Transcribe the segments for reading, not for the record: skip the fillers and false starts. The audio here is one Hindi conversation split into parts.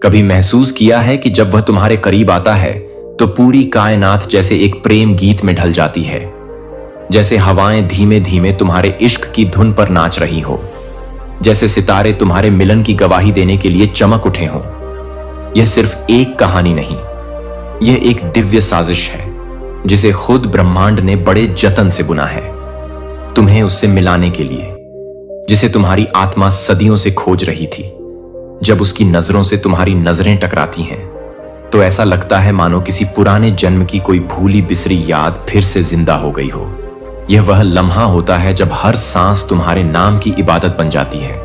कभी महसूस किया है कि जब वह तुम्हारे करीब आता है तो पूरी कायनात जैसे एक प्रेम गीत में ढल जाती है, जैसे हवाएं धीमे धीमे तुम्हारे इश्क की धुन पर नाच रही हो, जैसे सितारे तुम्हारे मिलन की गवाही देने के लिए चमक उठे हों। यह सिर्फ एक कहानी नहीं, यह एक दिव्य साजिश है जिसे खुद ब्रह्मांड ने बड़े जतन से बुना है, तुम्हें उससे मिलाने के लिए, जिसे तुम्हारी आत्मा सदियों से खोज रही थी। जब उसकी नजरों से तुम्हारी नजरें टकराती हैं तो ऐसा लगता है मानो किसी पुराने जन्म की कोई भूली बिसरी याद फिर से जिंदा हो गई हो। यह वह लम्हा होता है जब हर सांस तुम्हारे नाम की इबादत बन जाती है,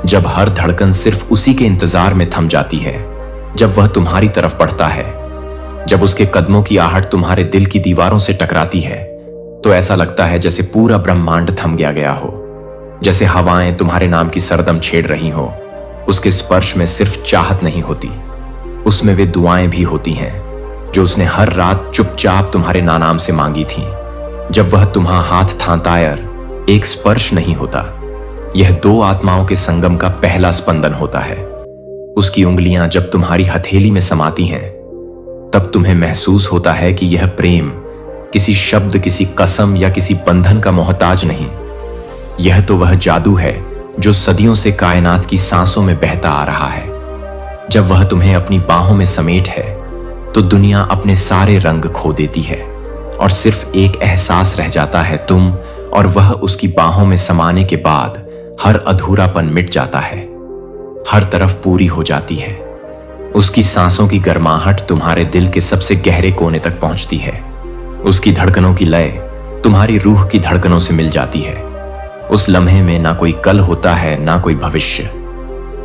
जब हर धड़कन सिर्फ उसी के इंतजार में थम जाती है, जब वह तुम्हारी तरफ बढ़ता है, जब उसके कदमों की आहट तुम्हारे दिल की दीवारों से टकराती है तो ऐसा लगता है जैसे पूरा ब्रह्मांड थम गया हो, जैसे हवाएं तुम्हारे नाम की सरदम छेड़ रही हो। उसके स्पर्श में सिर्फ चाहत नहीं होती, उसमें वे दुआएं भी होती हैं जो उसने हर रात चुपचाप तुम्हारे नाम से मांगी थीं। जब वह तुम्हारा हाथ थामता एक स्पर्श नहीं होता, यह दो आत्माओं के संगम का पहला स्पंदन होता है। उसकी उंगलियां जब तुम्हारी हथेली में समाती हैं तब तुम्हें महसूस होता है कि यह प्रेम किसी शब्द, किसी कसम या किसी बंधन का मोहताज नहीं। यह तो वह जादू है जो सदियों से कायनात की सांसों में बहता आ रहा है। जब वह तुम्हें अपनी बाहों में समेट है तो दुनिया अपने सारे रंग खो देती है और सिर्फ एक एहसास रह जाता है, तुम और वह। उसकी बाहों में समाने के बाद हर अधूरापन मिट जाता है, हर तरफ पूरी हो जाती है। उसकी सांसों की गर्माहट तुम्हारे दिल के सबसे गहरे कोने तक पहुंचती है। उसकी धड़कनों की लय तुम्हारी रूह की धड़कनों से मिल जाती है। उस लम्हे में ना कोई कल होता है, ना कोई भविष्य,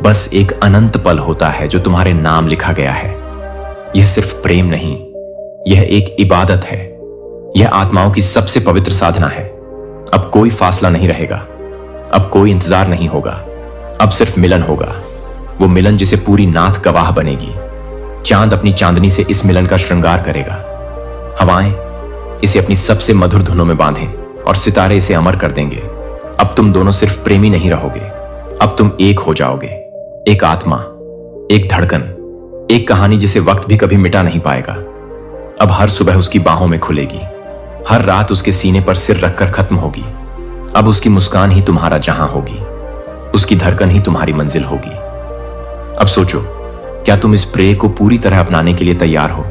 बस एक अनंत पल होता है जो तुम्हारे नाम लिखा गया है। यह सिर्फ प्रेम नहीं, यह एक इबादत है। यह आत्माओं की सबसे पवित्र साधना है। अब कोई फासला नहीं रहेगा, अब कोई इंतजार नहीं होगा, अब सिर्फ मिलन होगा। वो मिलन जिसे पूरी नात गवाह बनेगी। चांद अपनी चांदनी से इस मिलन का श्रृंगार करेगा, हवाएं इसे अपनी सबसे मधुर धुनों में बांधें और सितारे इसे अमर कर देंगे। अब तुम दोनों सिर्फ प्रेमी नहीं रहोगे, अब तुम एक हो जाओगे। एक आत्मा, एक धड़कन, एक कहानी जिसे वक्त भी कभी मिटा नहीं पाएगा। अब हर सुबह उसकी बाहों में खुलेगी, हर रात उसके सीने पर सिर रखकर खत्म होगी। अब उसकी मुस्कान ही तुम्हारा जहां होगी, उसकी धड़कन ही तुम्हारी मंजिल होगी। अब सोचो, क्या तुम इस प्रेम को पूरी तरह अपनाने के लिए तैयार हो?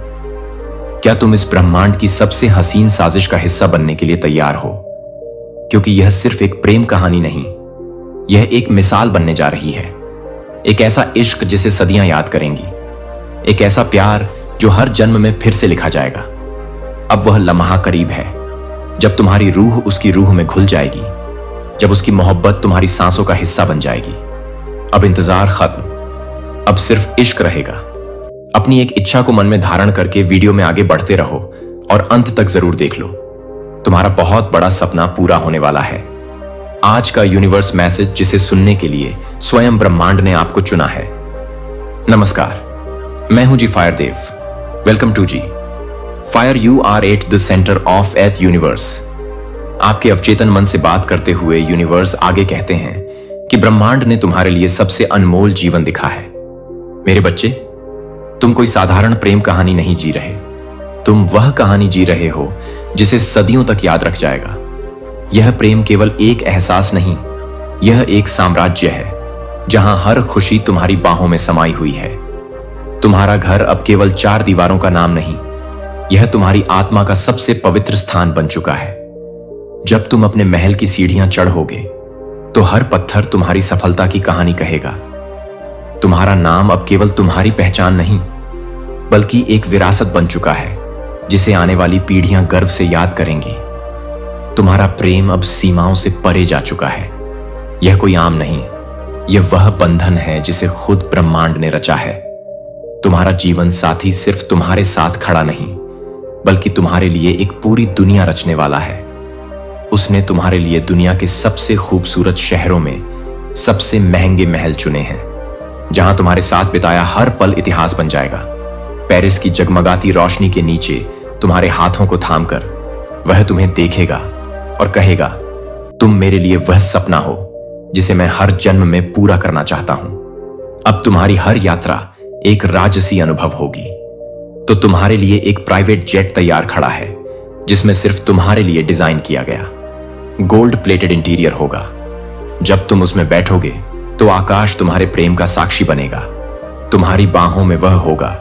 क्या तुम इस ब्रह्मांड की सबसे हसीन साजिश का हिस्सा बनने के लिए तैयार हो? क्योंकि यह सिर्फ एक प्रेम कहानी नहीं, यह एक मिसाल बनने जा रही है। एक ऐसा इश्क जिसे सदियां याद करेंगी, एक ऐसा प्यार जो हर जन्म में फिर से लिखा जाएगा। अब वह लम्हा करीब है जब तुम्हारी रूह उसकी रूह में घुल जाएगी, जब उसकी मोहब्बत तुम्हारी सांसों का हिस्सा बन जाएगी। अब इंतजार खत्म, अब सिर्फ इश्क रहेगा। अपनी एक इच्छा को मन में धारण करके वीडियो में आगे बढ़ते रहो और अंत तक जरूर देख लो। तुम्हारा बहुत बड़ा सपना पूरा होने वाला है। आज का यूनिवर्स मैसेज जिसे सुनने के लिए स्वयं ब्रह्मांड ने आपको चुना है। नमस्कार, मैं हूं G Fire Dev. Welcome to G Fire. You are at the centre of the universe. आपके अवचेतन मन से बात करते हुए यूनिवर्स आगे कहते हैं कि ब्रह्मांड ने तुम्हारे लिए सबसे अनमोल जीवन दिखा है। मेरे बच्चे, तुम कोई साधारण प्रेम कहानी नहीं जी रहे, तुम वह कहानी जी रहे हो जिसे सदियों तक याद रख जाएगा। यह प्रेम केवल एक एहसास नहीं, यह एक साम्राज्य है जहां हर खुशी तुम्हारी बाहों में समाई हुई है। तुम्हारा घर अब केवल चार दीवारों का नाम नहीं, यह तुम्हारी आत्मा का सबसे पवित्र स्थान बन चुका है। जब तुम अपने महल की सीढ़ियां चढ़ोगे तो हर पत्थर तुम्हारी सफलता की कहानी कहेगा। तुम्हारा नाम अब केवल तुम्हारी पहचान नहीं, बल्कि एक विरासत बन चुका है जिसे आने वाली पीढ़ियां गर्व से याद करेंगी। तुम्हारा प्रेम अब सीमाओं से परे जा चुका है। यह कोई आम नहीं, यह वह बंधन है जिसे खुद ब्रह्मांड ने रचा है। तुम्हारा जीवन साथी सिर्फ तुम्हारे साथ खड़ा नहीं, बल्कि तुम्हारे लिए एक पूरी दुनिया रचने वाला है। उसने तुम्हारे लिए दुनिया के सबसे खूबसूरत शहरों में सबसे महंगे महल चुने हैं, जहां तुम्हारे साथ बिताया हर पल इतिहास बन जाएगा। पेरिस की जगमगाती रोशनी के नीचे तुम्हारे हाथों को थामकर वह तुम्हें देखेगा और कहेगा, तुम मेरे लिए वह सपना हो जिसे मैं हर जन्म में पूरा करना चाहता हूं। अब तुम्हारी हर यात्रा एक राजसी अनुभव होगी, तो तुम्हारे लिए एक प्राइवेट जेट तैयार खड़ा है जिसमें सिर्फ तुम्हारे लिए डिजाइन किया गया गोल्ड प्लेटेड इंटीरियर होगा। जब तुम उसमें बैठोगे तो आकाश तुम्हारे प्रेम का साक्षी बनेगा। तुम्हारी बाहों में वह होगा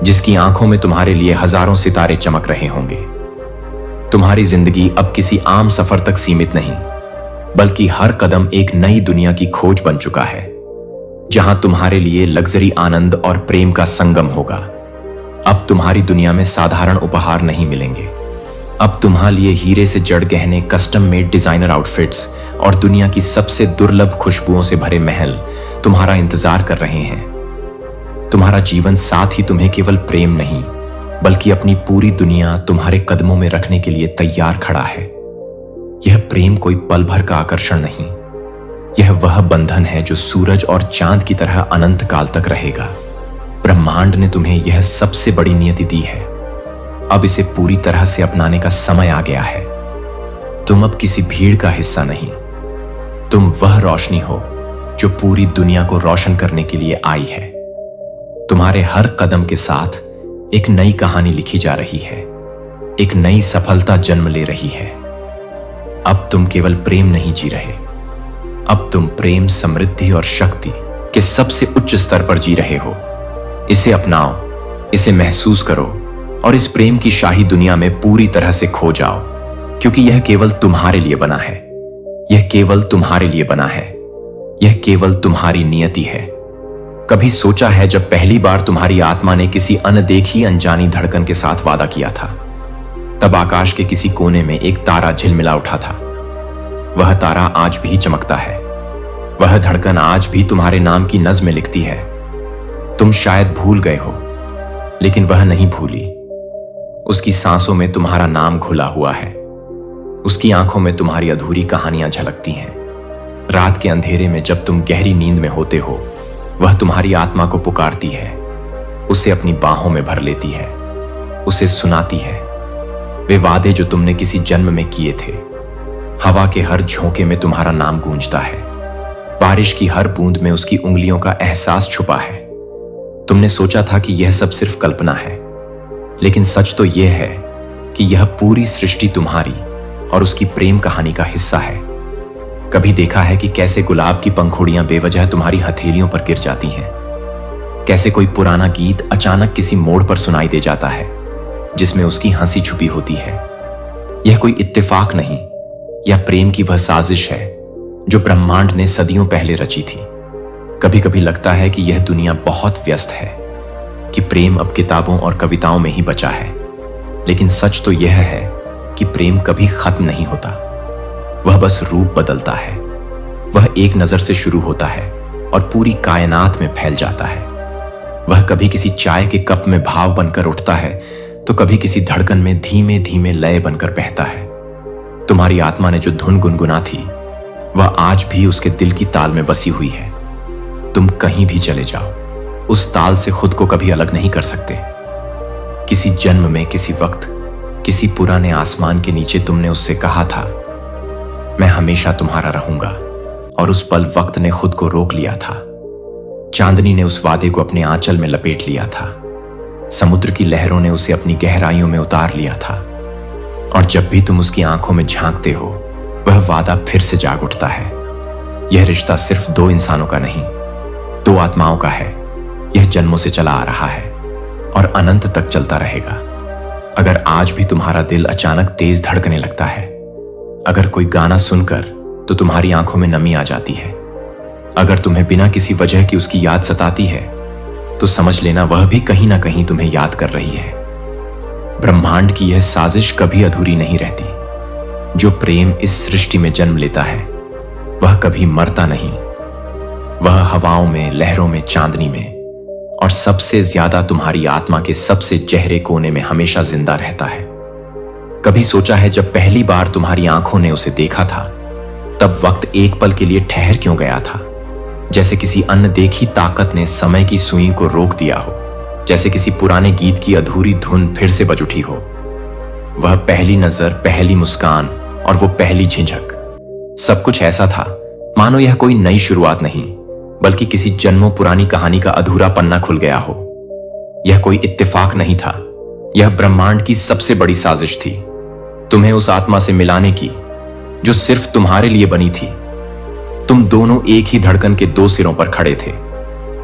जिसकी आंखों में तुम्हारे लिए हजारों सितारे चमक रहे होंगे। तुम्हारी जिंदगी अब किसी आम सफर तक सीमित नहीं, बल्कि हर कदम एक नई दुनिया की खोज बन चुका है, जहां तुम्हारे लिए लग्जरी आनंद और प्रेम का संगम होगा। अब तुम्हारी दुनिया में साधारण उपहार नहीं मिलेंगे। अब तुम्हारे लिए हीरे से जड़ गहने, कस्टम मेड डिजाइनर आउटफिट्स और दुनिया की सबसे दुर्लभ खुशबुओं से भरे महल तुम्हारा इंतजार कर रहे हैं। तुम्हारा जीवन साथ ही तुम्हें केवल प्रेम नहीं, बल्कि अपनी पूरी दुनिया तुम्हारे कदमों में रखने के लिए तैयार खड़ा है। यह प्रेम कोई पल भर का आकर्षण नहीं, यह वह बंधन है जो सूरज और चांद की तरह अनंत काल तक रहेगा। ब्रह्मांड ने तुम्हें यह सबसे बड़ी नियति दी है। अब इसे पूरी तरह से अपनाने का समय आ गया है। तुम अब किसी भीड़ का हिस्सा नहीं, तुम वह रोशनी हो जो पूरी दुनिया को रोशन करने के लिए आई है। तुम्हारे हर कदम के साथ एक नई कहानी लिखी जा रही है, एक नई सफलता जन्म ले रही है। अब तुम केवल प्रेम नहीं जी रहे, अब तुम प्रेम, समृद्धि और शक्ति के सबसे उच्च स्तर पर जी रहे हो। इसे अपनाओ, इसे महसूस करो और इस प्रेम की शाही दुनिया में पूरी तरह से खो जाओ, क्योंकि यह केवल तुम्हारे लिए बना है। यह केवल तुम्हारे लिए बना है। यह केवल तुम्हारी नियति है। कभी सोचा है जब पहली बार तुम्हारी आत्मा ने किसी अनदेखी अनजानी धड़कन के साथ वादा किया था, तब आकाश के किसी कोने में एक तारा झिलमिला उठा था। वह तारा आज भी चमकता है। वह धड़कन आज भी तुम्हारे नाम की नज़्म में लिखती है। तुम शायद भूल गए हो, लेकिन वह नहीं भूली। उसकी सांसों में तुम्हारा नाम घुला हुआ है। उसकी आंखों में तुम्हारी अधूरी कहानियां झलकती हैं। रात के अंधेरे में जब तुम गहरी नींद में होते हो, वह तुम्हारी आत्मा को पुकारती है, उसे अपनी बाहों में भर लेती है, उसे सुनाती है वे वादे जो तुमने किसी जन्म में किए थे। हवा के हर झोंके में तुम्हारा नाम गूंजता है। बारिश की हर बूंद में उसकी उंगलियों का एहसास छुपा है। तुमने सोचा था कि यह सब सिर्फ कल्पना है, लेकिन सच तो यह है कि यह पूरी सृष्टि तुम्हारी और उसकी प्रेम कहानी का हिस्सा है। कभी देखा है कि कैसे गुलाब की पंखुड़ियां बेवजह तुम्हारी हथेलियों पर गिर जाती हैं? कैसे कोई पुराना गीत अचानक किसी मोड़ पर सुनाई दे जाता है जिसमें उसकी हंसी छुपी होती है? यह कोई इत्तेफाक नहीं, यह प्रेम की वह साजिश है जो ब्रह्मांड ने सदियों पहले रची थी। कभी कभी लगता है कि यह दुनिया बहुत व्यस्त है, कि प्रेम अब किताबों और कविताओं में ही बचा है, लेकिन सच तो यह है कि प्रेम कभी खत्म नहीं होता। वह बस रूप बदलता है। वह एक नजर से शुरू होता है और पूरी कायनात में फैल जाता है। वह कभी किसी चाय के कप में भाव बनकर उठता है, तो कभी किसी धड़कन में धीमे धीमे लय बनकर बहता है। तुम्हारी आत्मा ने जो धुन गुनगुना थी, वह आज भी उसके दिल की ताल में बसी हुई है। तुम कहीं भी चले जाओ, उस ताल से खुद को कभी अलग नहीं कर सकते। किसी जन्म में, किसी वक्त, किसी पुराने आसमान के नीचे तुमने उससे कहा था, मैं हमेशा तुम्हारा रहूंगा, और उस पल वक्त ने खुद को रोक लिया था। चांदनी ने उस वादे को अपने आंचल में लपेट लिया था। समुद्र की लहरों ने उसे अपनी गहराइयों में उतार लिया था। और जब भी तुम उसकी आंखों में झांकते हो, वह वादा फिर से जाग उठता है। यह रिश्ता सिर्फ दो इंसानों का नहीं, दो आत्माओं का है। यह जन्मों से चला आ रहा है और अनंत तक चलता रहेगा। अगर आज भी तुम्हारा दिल अचानक तेज धड़कने लगता है, अगर कोई गाना सुनकर तो तुम्हारी आंखों में नमी आ जाती है, अगर तुम्हें बिना किसी वजह की उसकी याद सताती है, तो समझ लेना वह भी कहीं ना कहीं तुम्हें याद कर रही है। ब्रह्मांड की यह साजिश कभी अधूरी नहीं रहती। जो प्रेम इस सृष्टि में जन्म लेता है, वह कभी मरता नहीं। वह हवाओं में, लहरों में, चांदनी में और सबसे ज्यादा तुम्हारी आत्मा के सबसे गहरे कोने में हमेशा जिंदा रहता है। कभी सोचा है जब पहली बार तुम्हारी आंखों ने उसे देखा था, तब वक्त एक पल के लिए ठहर क्यों गया था? जैसे किसी अनदेखी ताकत ने समय की सुई को रोक दिया हो, जैसे किसी पुराने गीत की अधूरी धुन फिर से बज उठी हो। वह पहली नजर, पहली मुस्कान और वो पहली झिझक, सब कुछ ऐसा था मानो यह कोई नई शुरुआत नहीं, बल्कि किसी जन्मों पुरानी कहानी का अधूरा पन्ना खुल गया हो। यह कोई इत्तेफाक नहीं था, यह ब्रह्मांड की सबसे बड़ी साजिश थी, तुम्हें उस आत्मा से मिलाने की जो सिर्फ तुम्हारे लिए बनी थी। तुम दोनों एक ही धड़कन के दो सिरों पर खड़े थे,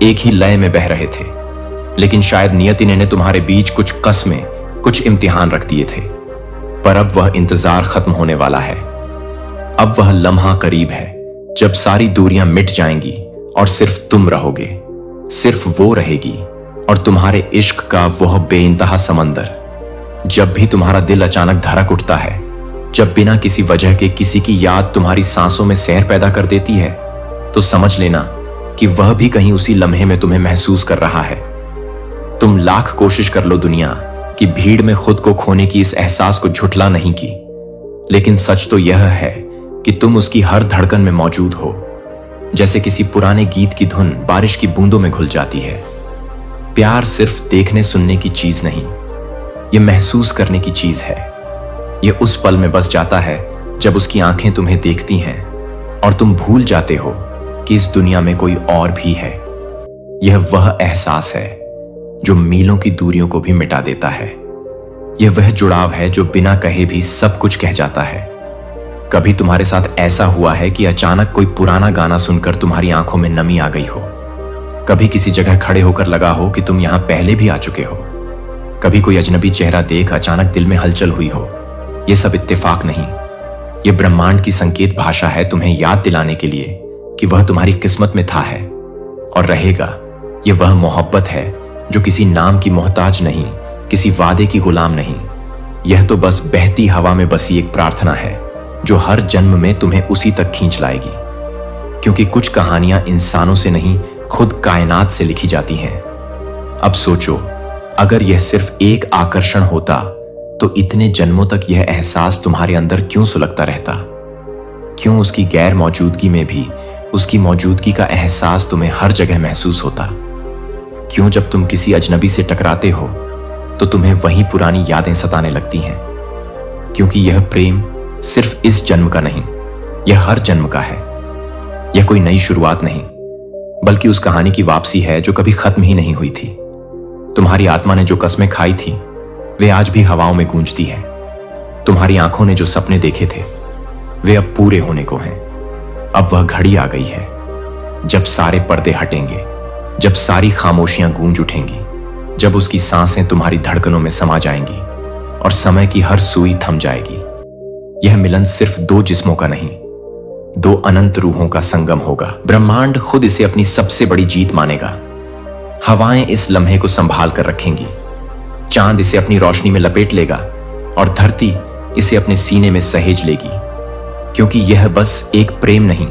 एक ही लय में बह रहे थे, लेकिन शायद नियति ने तुम्हारे बीच कुछ कस्में, कुछ इम्तिहान रख दिए थे। पर अब वह इंतजार खत्म होने वाला है। अब वह लम्हा करीब है जब सारी दूरियां मिट जाएंगी और सिर्फ तुम रहोगे, सिर्फ वो रहेगी और तुम्हारे इश्क का वह बेइंतहा समंदर। जब भी तुम्हारा दिल अचानक धड़क उठता है, जब बिना किसी वजह के किसी की याद तुम्हारी सांसों में सहर पैदा कर देती है, तो समझ लेना कि वह भी कहीं उसी लम्हे में तुम्हें महसूस कर रहा है। तुम लाख कोशिश कर लो दुनिया की भीड़ में खुद को खोने की इस एहसास को झुठला नहीं की, लेकिन सच तो यह है कि तुम उसकी हर धड़कन में मौजूद हो। जैसे किसी पुराने गीत की धुन बारिश की बूंदों में घुल जाती है। प्यार सिर्फ देखने सुनने की चीज नहीं, यह महसूस करने की चीज है। यह उस पल में बस जाता है जब उसकी आंखें तुम्हें देखती हैं और तुम भूल जाते हो कि इस दुनिया में कोई और भी है। यह वह एहसास है जो मीलों की दूरियों को भी मिटा देता है। यह वह जुड़ाव है जो बिना कहे भी सब कुछ कह जाता है। कभी तुम्हारे साथ ऐसा हुआ है कि अचानक कोई पुराना गाना सुनकर तुम्हारी आंखों में नमी आ गई हो? कभी किसी जगह खड़े होकर लगा हो कि तुम यहां पहले भी आ चुके हो? कभी कोई अजनबी चेहरा देख अचानक दिल में हलचल हुई हो? यह सब इत्तेफाक नहीं, यह ब्रह्मांड की संकेत भाषा है तुम्हें याद दिलाने के लिए कि वह तुम्हारी किस्मत में था है और रहेगा। यह वह मोहब्बत है जो किसी नाम की मोहताज नहीं, किसी वादे की गुलाम नहीं। यह तो बस बहती हवा में बसी एक प्रार्थना है जो हर जन्म में तुम्हें उसी तक खींच लाएगी। क्योंकि कुछ कहानियां इंसानों से नहीं, खुद कायनात से लिखी जाती हैं। अब सोचो, अगर यह सिर्फ एक आकर्षण होता तो इतने जन्मों तक यह एहसास तुम्हारे अंदर क्यों सुलगता रहता? क्यों उसकी गैर मौजूदगी में भी उसकी मौजूदगी का एहसास तुम्हें हर जगह महसूस होता? क्यों जब तुम किसी अजनबी से टकराते हो तो तुम्हें वही पुरानी यादें सताने लगती हैं? क्योंकि यह प्रेम सिर्फ इस जन्म का नहीं, यह हर जन्म का है। यह कोई नई शुरुआत नहीं, बल्कि उस कहानी की वापसी है जो कभी खत्म ही नहीं हुई थी। तुम्हारी आत्मा ने जो कस्में खाई थी वे आज भी हवाओं में गूंजती है। तुम्हारी आंखों ने जो सपने देखे थे वे अब पूरे होने को हैं। अब वह घड़ी आ गई है जब सारे पर्दे हटेंगे, जब सारी खामोशियां गूंज उठेंगी, जब उसकी सांसें तुम्हारी धड़कनों में समा जाएंगी और समय की हर सुई थम जाएगी। यह मिलन सिर्फ दो जिस्मों का नहीं, दो अनंत रूहों का संगम होगा। ब्रह्मांड खुद इसे अपनी सबसे बड़ी जीत मानेगा। हवाएं इस लम्हे को संभाल कर रखेंगी, चांद इसे अपनी रोशनी में लपेट लेगा और धरती इसे अपने सीने में सहेज लेगी। क्योंकि यह बस एक प्रेम नहीं,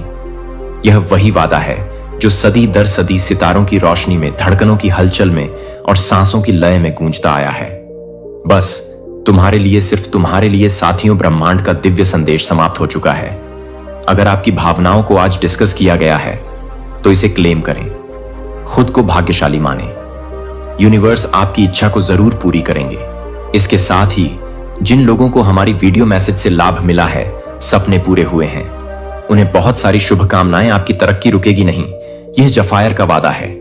यह वही वादा है जो सदी दर सदी सितारों की रोशनी में, धड़कनों की हलचल में और सांसों की लय में गूंजता आया है। बस तुम्हारे लिए, सिर्फ तुम्हारे लिए साथियों, ब्रह्मांड का दिव्य संदेश समाप्त हो चुका है। अगर आपकी भावनाओं को आज डिस्कस किया गया है तो इसे क्लेम करें, खुद को भाग्यशाली माने। यूनिवर्स आपकी इच्छा को जरूर पूरी करेंगे। इसके साथ ही जिन लोगों को हमारी वीडियो मैसेज से लाभ मिला है, सपने पूरे हुए हैं, उन्हें बहुत सारी शुभकामनाएं। आपकी तरक्की रुकेगी नहीं, यह जफायर का वादा है।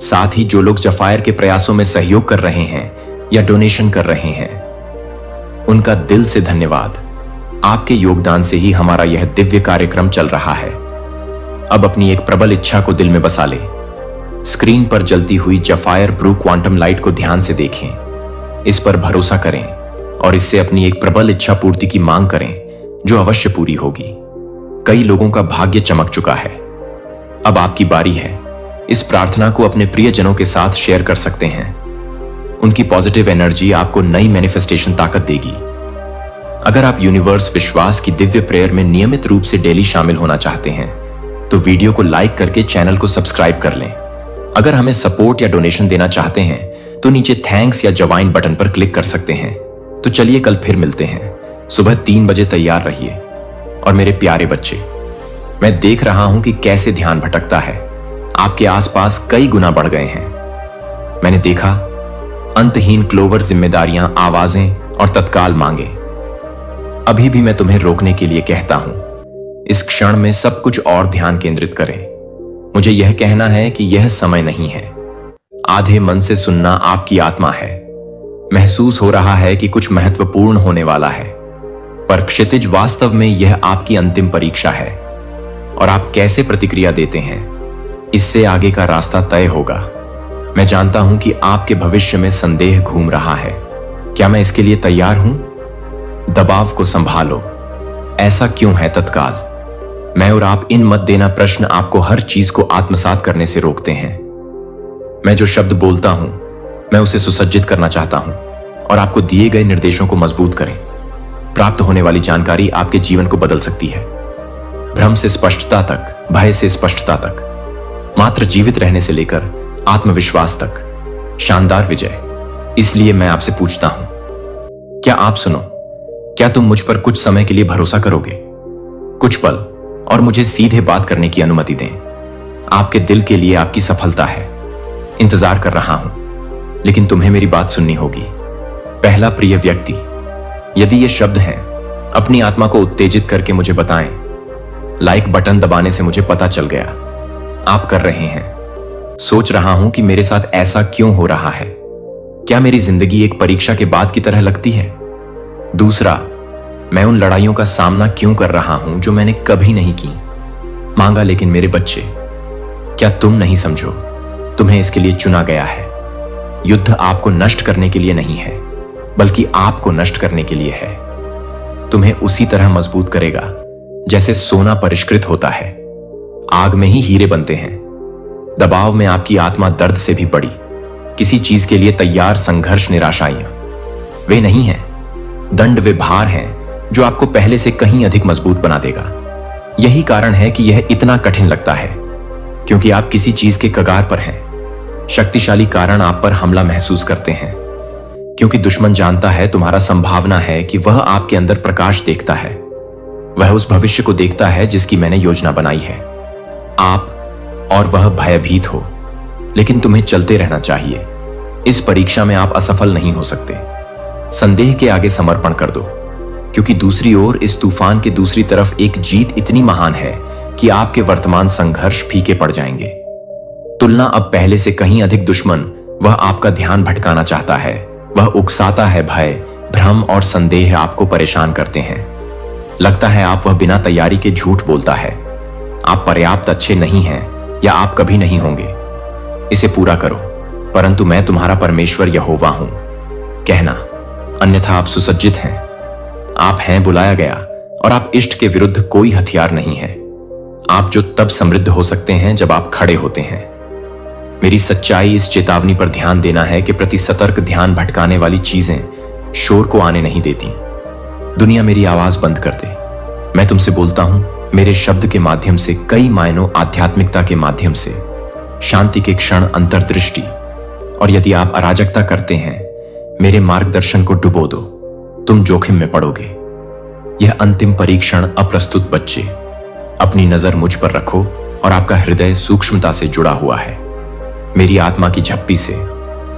साथ ही जो लोग जफायर के प्रयासों में सहयोग कर रहे हैं या डोनेशन कर रहे हैं, उनका दिल से धन्यवाद। आपके योगदान से ही हमारा यह दिव्य कार्यक्रम चल रहा है। अब अपनी एक प्रबल इच्छा को दिल में बसा लें। स्क्रीन पर जलती हुई जफायर ब्रू क्वांटम लाइट को ध्यान से देखें, इस पर भरोसा करें और इससे अपनी एक प्रबल इच्छा पूर्ति की मांग करें जो अवश्य पूरी होगी। कई लोगों का भाग्य चमक चुका है, अब आपकी बारी है। इस प्रार्थना को अपने प्रियजनों के साथ शेयर कर सकते हैं। उनकी पॉजिटिव एनर्जी आपको नई मैनिफेस्टेशन ताकत देगी। अगर आप यूनिवर्स विश्वास की दिव्य प्रेयर में नियमित रूप से डेली शामिल होना चाहते हैं तो वीडियो को लाइक करके चैनल को सब्सक्राइब कर लें। अगर हमें सपोर्ट या डोनेशन देना चाहते हैं तो नीचे थैंक्स या जवाइन बटन पर क्लिक कर सकते हैं। तो चलिए कल फिर मिलते हैं। सुबह 3 बजे तैयार रहिए। और मेरे प्यारे बच्चे, मैं देख रहा हूं कि कैसे ध्यान भटकता है, आपके आसपास कई गुना बढ़ गए हैं। मैंने देखा अंतहीन क्लोवर जिम्मेदारियां, आवाजें और तत्काल मांगे। अभी भी मैं तुम्हें रोकने के लिए कहता हूं, इस क्षण में सब कुछ और ध्यान केंद्रित करें। मुझे यह कहना है कि यह समय नहीं है। आधे मन से सुनना आपकी आत्मा है। महसूस हो रहा है कि कुछ महत्वपूर्ण होने वाला है, पर क्षितिज वास्तव में यह आपकी अंतिम परीक्षा है। और आप कैसे प्रतिक्रिया देते हैं, इससे आगे का रास्ता तय होगा। मैं जानता हूं कि आपके भविष्य में संदेह घूम रहा है। क्या मैं इसके लिए तैयार हूं? दबाव को संभालो। ऐसा क्यों है तत्काल? मैं और आप इन मत देना प्रश्न आपको हर चीज को आत्मसात करने से रोकते हैं। मैं जो शब्द बोलता हूं, मैं उसे सुसज्जित करना चाहता हूं और आपको दिए गए निर्देशों को मजबूत करें। प्राप्त होने वाली जानकारी आपके जीवन को बदल सकती है। भ्रम से स्पष्टता तक, भय से स्पष्टता तक, मात्र जीवित रहने से लेकर आत्मविश्वास तक, शानदार विजय। इसलिए मैं आपसे पूछता हूं, क्या आप सुनो? क्या तुम मुझ पर कुछ समय के लिए भरोसा करोगे? कुछ पल और मुझे सीधे बात करने की अनुमति दें। आपके दिल के लिए आपकी सफलता है। इंतजार कर रहा हूं, लेकिन तुम्हें मेरी बात सुननी होगी। पहला प्रिय व्यक्ति, यदि ये शब्द हैं, अपनी आत्मा को उत्तेजित करके मुझे बताएं। लाइक बटन दबाने से मुझे पता चल गया आप कर रहे हैं। सोच रहा हूं कि मेरे साथ ऐसा क्यों हो रहा है। क्या मेरी जिंदगी एक परीक्षा के बाद की तरह लगती है? दूसरा, मैं उन लड़ाइयों का सामना क्यों कर रहा हूं जो मैंने कभी नहीं की, मांगा लेकिन मेरे बच्चे। क्या तुम नहीं समझो, तुम्हें इसके लिए चुना गया है। युद्ध आपको नष्ट करने के लिए नहीं है, बल्कि आपको नष्ट करने के लिए है। तुम्हें उसी तरह मजबूत करेगा जैसे सोना परिष्कृत होता है। आग में ही हीरे बनते हैं। दबाव में आपकी आत्मा दर्द से भी बड़ी, किसी चीज के लिए तैयार संघर्ष, निराशाइयां वे नहीं हैं। दंड वे भार हैं जो आपको पहले से कहीं अधिक मजबूत बना देगा। यही कारण है कि यह इतना कठिन लगता है, क्योंकि आप किसी चीज के कगार पर हैं। शक्तिशाली कारण आप पर हमला महसूस करते हैं, क्योंकि दुश्मन जानता है तुम्हारा संभावना है कि वह आपके अंदर प्रकाश देखता है। वह उस भविष्य को देखता है जिसकी मैंने योजना बनाई है। आप और वह भयभीत हो, लेकिन तुम्हें चलते रहना चाहिए। इस परीक्षा में आप असफल नहीं हो सकते। संदेह के आगे समर्पण कर दो, क्योंकि दूसरी ओर इस तूफान के दूसरी तरफ एक जीत इतनी महान है कि आपके वर्तमान संघर्ष फीके पड़ जाएंगे। तुलना अब पहले से कहीं अधिक दुश्मन वह आपका ध्यान भटकाना चाहता है। वह उकसाता है। भय, भ्रम और संदेह आपको परेशान करते हैं। लगता है आप वह बिना तैयारी के झूठ बोलता है। आप पर्याप्त अच्छे नहीं हैं या आप कभी नहीं होंगे। इसे पूरा करो, परंतु मैं तुम्हारा परमेश्वर यहोवा हूं कहना, अन्यथा आप सुसज्जित हैं। आप हैं बुलाया गया, और आप इष्ट के विरुद्ध कोई हथियार नहीं है। आप जो तब समृद्ध हो सकते हैं जब आप खड़े होते हैं। मेरी सच्चाई इस चेतावनी पर ध्यान देना है कि प्रति सतर्क ध्यान भटकाने वाली चीजें शोर को आने नहीं देती। दुनिया मेरी आवाज बंद कर दे। मैं तुमसे बोलता हूं मेरे शब्द के माध्यम से, कई मायनों आध्यात्मिकता के माध्यम से, शांति के क्षण, अंतर्दृष्टि। और यदि आप अराजकता करते हैं, मेरे मार्गदर्शन को डुबो दो, तुम जोखिम में पड़ोगे। यह अंतिम परीक्षण अप्रस्तुत बच्चे, अपनी नजर मुझ पर रखो और आपका हृदय सूक्ष्मता से जुड़ा हुआ है। मेरी आत्मा की झप्पी से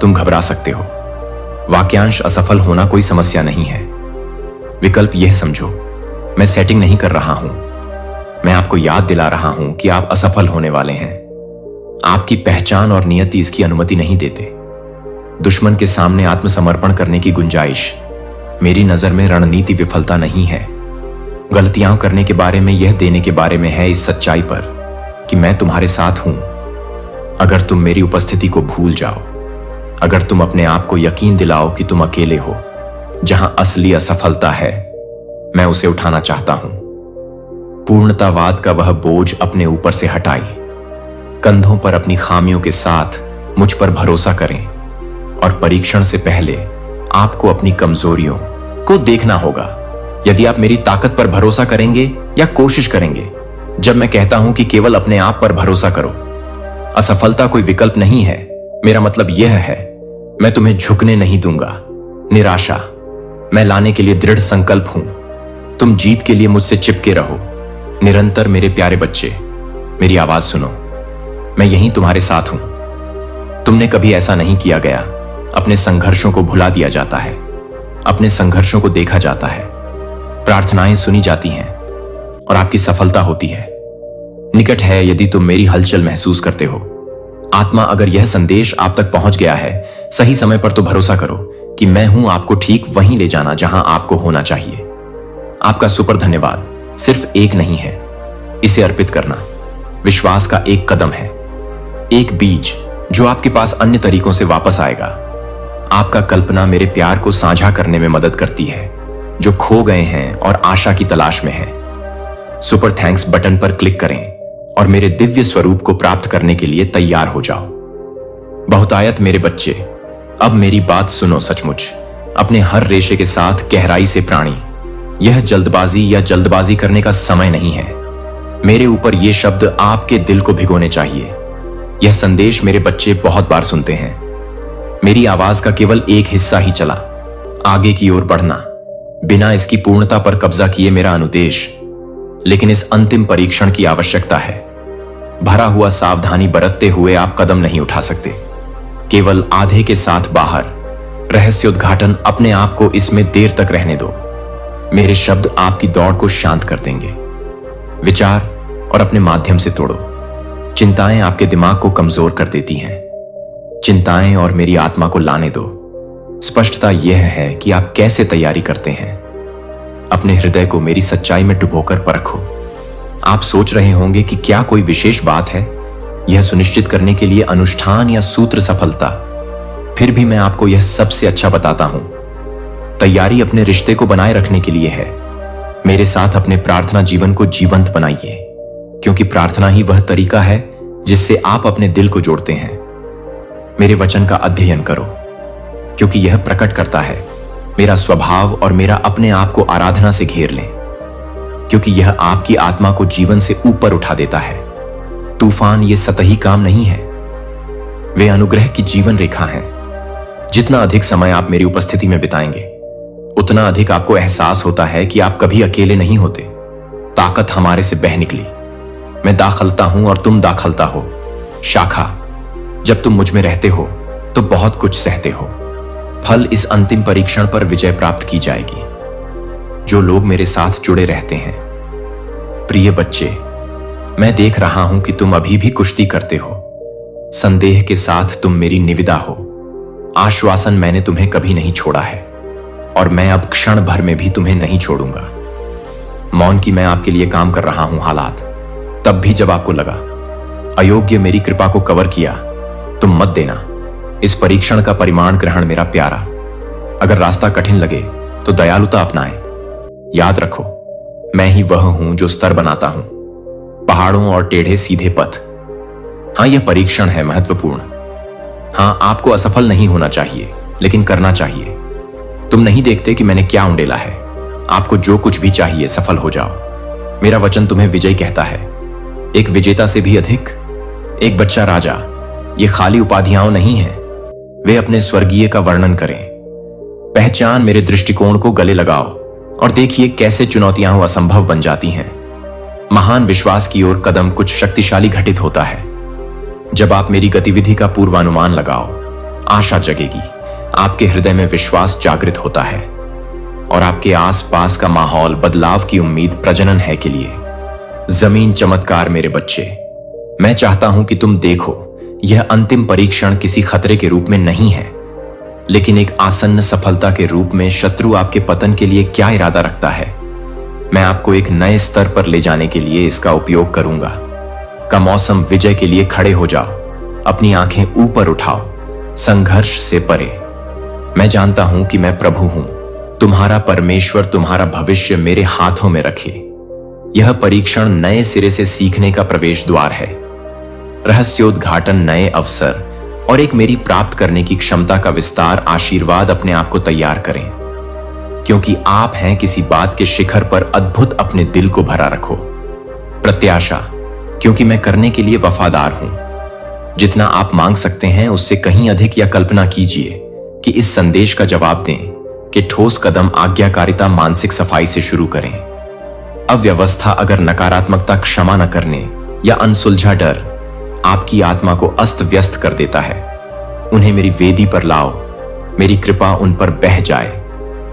तुम घबरा सकते हो। वाक्यांश असफल होना कोई समस्या नहीं है। विकल्प यह समझो, मैं सेटिंग नहीं कर रहा हूं। मैं आपको याद दिला रहा हूं कि आप असफल होने वाले हैं। आपकी पहचान और नियति इसकी अनुमति नहीं देते। दुश्मन के सामने आत्मसमर्पण करने की गुंजाइश मेरी नजर में रणनीति विफलता नहीं है। गलतियां करने के बारे में यह देने के बारे में है, इस सच्चाई पर कि मैं तुम्हारे साथ हूं। अगर तुम मेरी उपस्थिति को भूल जाओ, अगर तुम अपने आप को यकीन दिलाओ कि तुम अकेले हो, जहां असली असफलता है, मैं उसे उठाना चाहता हूं। पूर्णतावाद का वह बोझ अपने ऊपर से हटाइए। कंधों पर अपनी खामियों के साथ मुझ पर भरोसा करें, और परीक्षण से पहले आपको अपनी कमजोरियों को देखना होगा। यदि आप मेरी ताकत पर भरोसा करेंगे या कोशिश करेंगे, जब मैं कहता हूं कि केवल अपने आप पर भरोसा करो। असफलता कोई विकल्प नहीं है। मेरा मतलब यह है, मैं तुम्हें झुकने नहीं दूंगा। निराशा मैं लाने के लिए दृढ़ संकल्प हूं। तुम जीत के लिए मुझसे चिपके रहो। निरंतर मेरे प्यारे बच्चे, मेरी आवाज सुनो। मैं यहीं तुम्हारे साथ हूं। तुमने कभी ऐसा नहीं किया गया। अपने संघर्षों को भुला दिया जाता है, अपने संघर्षों को देखा जाता है, प्रार्थनाएं सुनी जाती हैं और आपकी सफलता होती है। निकट है यदि तुम मेरी हलचल महसूस करते हो। आत्मा, अगर यह संदेश आप तक पहुंच गया है सही समय पर, तो भरोसा करो कि मैं हूं आपको ठीक वहीं ले जाना जहां आपको होना चाहिए। आपका सुपर धन्यवाद सिर्फ एक नहीं है, इसे अर्पित करना विश्वास का एक कदम है, एक बीज जो आपके पास अन्य तरीकों से वापस आएगा। आपका कल्पना मेरे प्यार को साझा करने में मदद करती है, जो खो गए हैं और आशा की तलाश में हैं। सुपर थैंक्स बटन पर क्लिक करें और मेरे दिव्य स्वरूप को प्राप्त करने के लिए तैयार हो जाओ। बहुतायत मेरे बच्चे, अब मेरी बात सुनो सचमुच, अपने हर रेशे के साथ गहराई से प्राणी। यह जल्दबाजी या जल्दबाजी करने का समय नहीं है। मेरे ऊपर ये शब्द आपके दिल को भिगोने चाहिए। यह संदेश मेरे बच्चे बहुत बार सुनते हैं। मेरी आवाज का केवल एक हिस्सा ही चला, आगे की ओर बढ़ना, बिना इसकी पूर्णता पर कब्जा किए मेरा अनुदेश। लेकिन इस अंतिम परीक्षण की आवश्यकता है। भरा हुआ सावधानी बरतते हुए आप कदम नहीं उठा सकते। केवल आधे के साथ बाहर, रहस्योद्घाटन अपने आप को इसमें देर तक रहने दो। मेरे शब्द आपकी दौड़ को शांत कर देंगे। विचार और अपने माध्यम से तोड़ो। चिंताएं आपके दिमाग को कमजोर कर देती हैं। चिंताएं और मेरी आत्मा को लाने दो। स्पष्टता यह है कि आप कैसे तैयारी करते हैं। अपने हृदय को मेरी सच्चाई में डुबोकर परखो। आप सोच रहे होंगे कि क्या कोई विशेष बात है, यह सुनिश्चित करने के लिए अनुष्ठान या सूत्र सफलता। फिर भी मैं आपको यह सबसे अच्छा बताता हूं। तैयारी अपने रिश्ते को बनाए रखने के लिए है। मेरे साथ अपने प्रार्थना जीवन को जीवंत बनाइए, क्योंकि प्रार्थना ही वह तरीका है जिससे आप अपने दिल को जोड़ते हैं। मेरे वचन का अध्ययन करो, क्योंकि यह प्रकट करता है मेरा स्वभाव, और मेरा अपने आप को आराधना से घेर लें, क्योंकि यह आपकी आत्मा को जीवन से ऊपर उठा देता है। तूफान ये सतही काम नहीं है, वे अनुग्रह की जीवन रेखा हैं। जितना अधिक समय आप मेरी उपस्थिति में बिताएंगे, उतना अधिक आपको एहसास होता है कि आप कभी अकेले नहीं होते। ताकत हमारे से बह निकली। मैं दाखलता हूं और तुम दाखलता हो। शाखा, जब तुम मुझ में रहते हो तो बहुत कुछ सहते हो। फल इस अंतिम परीक्षण पर विजय प्राप्त की जाएगी जो लोग मेरे साथ जुड़े रहते हैं। प्रिय बच्चे, मैं देख रहा हूं कि तुम अभी भी कुश्ती करते हो। संदेह के साथ तुम मेरी निविदा हो। आश्वासन, मैंने तुम्हें कभी नहीं छोड़ा है और मैं अब क्षण भर में भी तुम्हें नहीं छोड़ूंगा। मौन की मैं आपके लिए काम कर रहा हूं हालात, तब भी जब आपको लगा अयोग्य मेरी कृपा को कवर किया, तुम मत देना। इस परीक्षण का परिमाण ग्रहण मेरा प्यारा। अगर रास्ता कठिन लगे तो दयालुता अपनाएं। याद रखो, मैं ही वह हूं जो स्तर बनाता हूं, पहाड़ों और टेढ़े सीधे पथ। हां, यह परीक्षण है महत्वपूर्ण। हां, आपको असफल नहीं होना चाहिए, लेकिन करना चाहिए। तुम नहीं देखते कि मैंने क्या उंडेला है। आपको जो कुछ भी चाहिए, सफल हो जाओ। मेरा वचन तुम्हें विजय कहता है, एक विजेता से भी अधिक। एक बच्चा राजा, ये खाली उपाधियां नहीं है, वे अपने स्वर्गीय का वर्णन करें। पहचान मेरे दृष्टिकोण को गले लगाओ और देखिए कैसे चुनौतियां असंभव बन जाती हैं। महान विश्वास की ओर कदम कुछ शक्तिशाली घटित होता है। जब आप मेरी गतिविधि का पूर्वानुमान लगाओ, आशा जगेगी, आपके हृदय में विश्वास जागृत होता है और आपके आसपास का माहौल बदलाव की उम्मीद प्रजनन है के लिए। जमीन चमत्कार मेरे बच्चे, मैं चाहता हूं कि तुम देखो, यह अंतिम परीक्षण किसी खतरे के रूप में नहीं है, लेकिन एक आसन्न सफलता के रूप में शत्रु आपके पतन के लिए क्या इरादा रखता है। मैं आपको एक नए स्तर पर ले जाने के लिए इसका उपयोग करूंगा। का मौसम विजय के लिए खड़े हो जाओ। अपनी आंखें ऊपर उठाओ, संघर्ष से परे। मैं जानता हूं कि मैं प्रभु हूं, तुम्हारा परमेश्वर तुम्हारा भविष्य मेरे हाथों में रखे। यह परीक्षण नए सिरे से सीखने का प्रवेश द्वार है। रहस्योद्घाटन, नए अवसर और एक मेरी प्राप्त करने की क्षमता का विस्तार आशीर्वाद अपने आप को तैयार करें, क्योंकि आप हैं किसी बात के शिखर पर अद्भुत। अपने दिल को भरा रखो। प्रत्याशा, क्योंकि मैं करने के लिए वफादार हूं। जितना आप मांग सकते हैं उससे कहीं अधिक, या कल्पना कीजिए कि इस संदेश का जवाब दें कि ठोस कदम आज्ञाकारिता मानसिक सफाई से शुरू करें। अव्यवस्था, अगर नकारात्मकता क्षमा न करने या अनसुलझा डर आपकी आत्मा को अस्त व्यस्त कर देता है, उन्हें मेरी वेदी पर लाओ। मेरी कृपा उन पर बह जाए।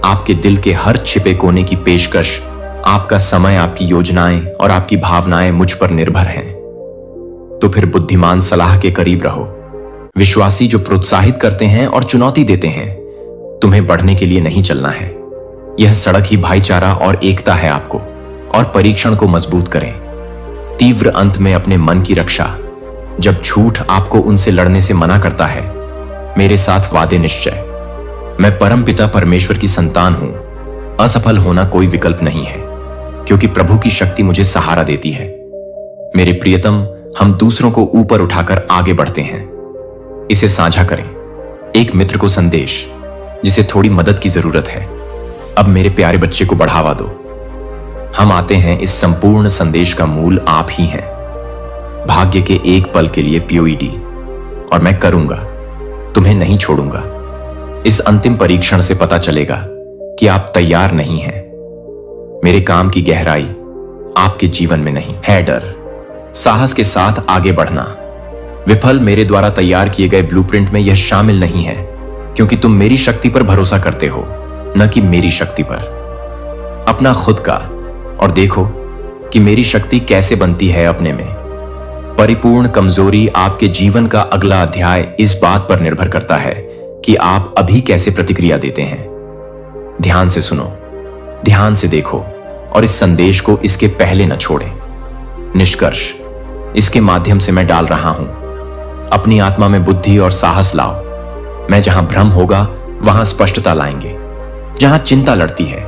आपके दिल के हर छिपे कोने की पेशकश, आपका समय, आपकी योजनाएं और आपकी भावनाएं मुझ पर निर्भर हैं। तो फिर बुद्धिमान सलाह के करीब रहो। विश्वासी जो प्रोत्साहित करते हैं और चुनौती देते हैं, तुम्हें बढ़ने के लिए नहीं चलना है। यह सड़क ही भाईचारा और एकता है आपको, और परीक्षण को मजबूत करें। तीव्र अंत में अपने मन की रक्षा, जब झूठ आपको उनसे लड़ने से मना करता है, मेरे साथ वादे निश्चय। मैं परमपिता परमेश्वर की संतान हूं। असफल होना कोई विकल्प नहीं है, क्योंकि प्रभु की शक्ति मुझे सहारा देती है। मेरे प्रियतम, हम दूसरों को ऊपर उठाकर आगे बढ़ते हैं। इसे साझा करें। एक मित्र को संदेश, जिसे थोड़ी मदद की जरूरत है। अब मेरे प्यारे बच्चे को बढ़ावा दो। हम आते हैं, इस संपूर्ण संदेश का मूल आप ही हैं। भाग्य के एक पल के लिए POED, और मैं करूंगा, तुम्हें नहीं छोड़ूंगा। इस अंतिम परीक्षण से पता चलेगा कि आप तैयार नहीं हैं। मेरे काम की गहराई आपके जीवन में नहीं है। डर, साहस के साथ आगे बढ़ना। विफल मेरे द्वारा तैयार किए गए ब्लूप्रिंट में यह शामिल नहीं है, क्योंकि तुम मेरी शक्ति पर भरोसा करते हो, न कि मेरी शक्ति पर। अपना खुद का, और देखो कि मेरी शक्ति कैसे बनती है अपने में। परिपूर्ण कमजोरी आपके जीवन का अगला अध्याय इस बात पर निर्भर करता है कि आप अभी कैसे प्रतिक्रिया देते हैं। ध्यान से सुनो, ध्यान से देखो, और इस संदेश को इसके पहले न छोड़ें। निष्कर्ष, इसके माध्यम से मैं डाल रहा हूं, अपनी आत्मा में बुद्धि और साहस लाओ। मैं जहां भ्रम होगा वहां स्पष्टता लाएंगे। जहां चिंता लड़ती है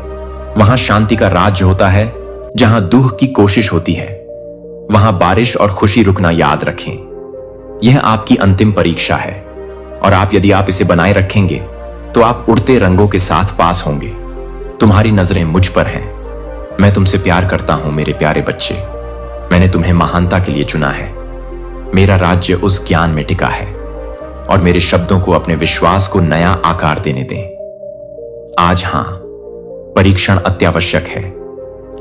वहां शांति का राज्य होता है। जहां दुख की कोशिश होती है वहां बारिश और खुशी रुकना याद रखें। यह आपकी अंतिम परीक्षा है, और यदि आप इसे बनाए रखेंगे तो आप उड़ते रंगों के साथ पास होंगे। तुम्हारी नजरें मुझ पर हैं। मैं तुमसे प्यार करता हूं मेरे प्यारे बच्चे। मैंने तुम्हें महानता के लिए चुना है। मेरा राज्य उस ज्ञान में टिका है, और मेरे शब्दों को अपने विश्वास को नया आकार देने दें। आज हां, परीक्षण अत्यावश्यक है,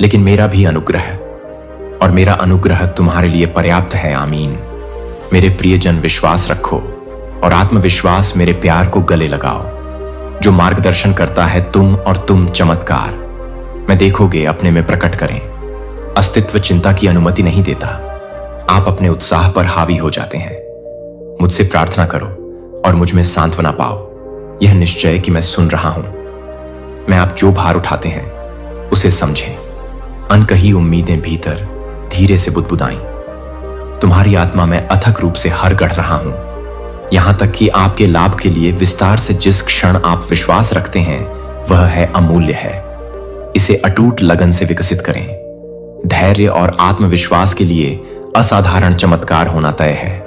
लेकिन मेरा भी अनुग्रह, और मेरा अनुग्रह तुम्हारे लिए पर्याप्त है। आमीन। मेरे प्रियजन, विश्वास रखो और आत्मविश्वास मेरे प्यार को गले लगाओ, जो मार्गदर्शन करता है तुम और तुम चमत्कार मैं देखोगे अपने में प्रकट करें। अस्तित्व चिंता की अनुमति नहीं देता। आप अपने उत्साह पर हावी हो जाते हैं। मुझसे प्रार्थना करो और मुझ में सांत्वना पाओ। यह निश्चय कि मैं सुन रहा हूं। मैं आप जो भार उठाते हैं उसे समझें। अनकही उम्मीदें भीतर धीरे से बुदबुदाएं। तुम्हारी आत्मा में अथक रूप से हर गढ़ रहा हूं, यहां तक कि आपके लाभ के लिए विस्तार से जिस क्षण आप विश्वास रखते हैं वह है अमूल्य है। इसे अटूट लगन से विकसित करें। धैर्य और आत्मविश्वास के लिए असाधारण चमत्कार होना तय है।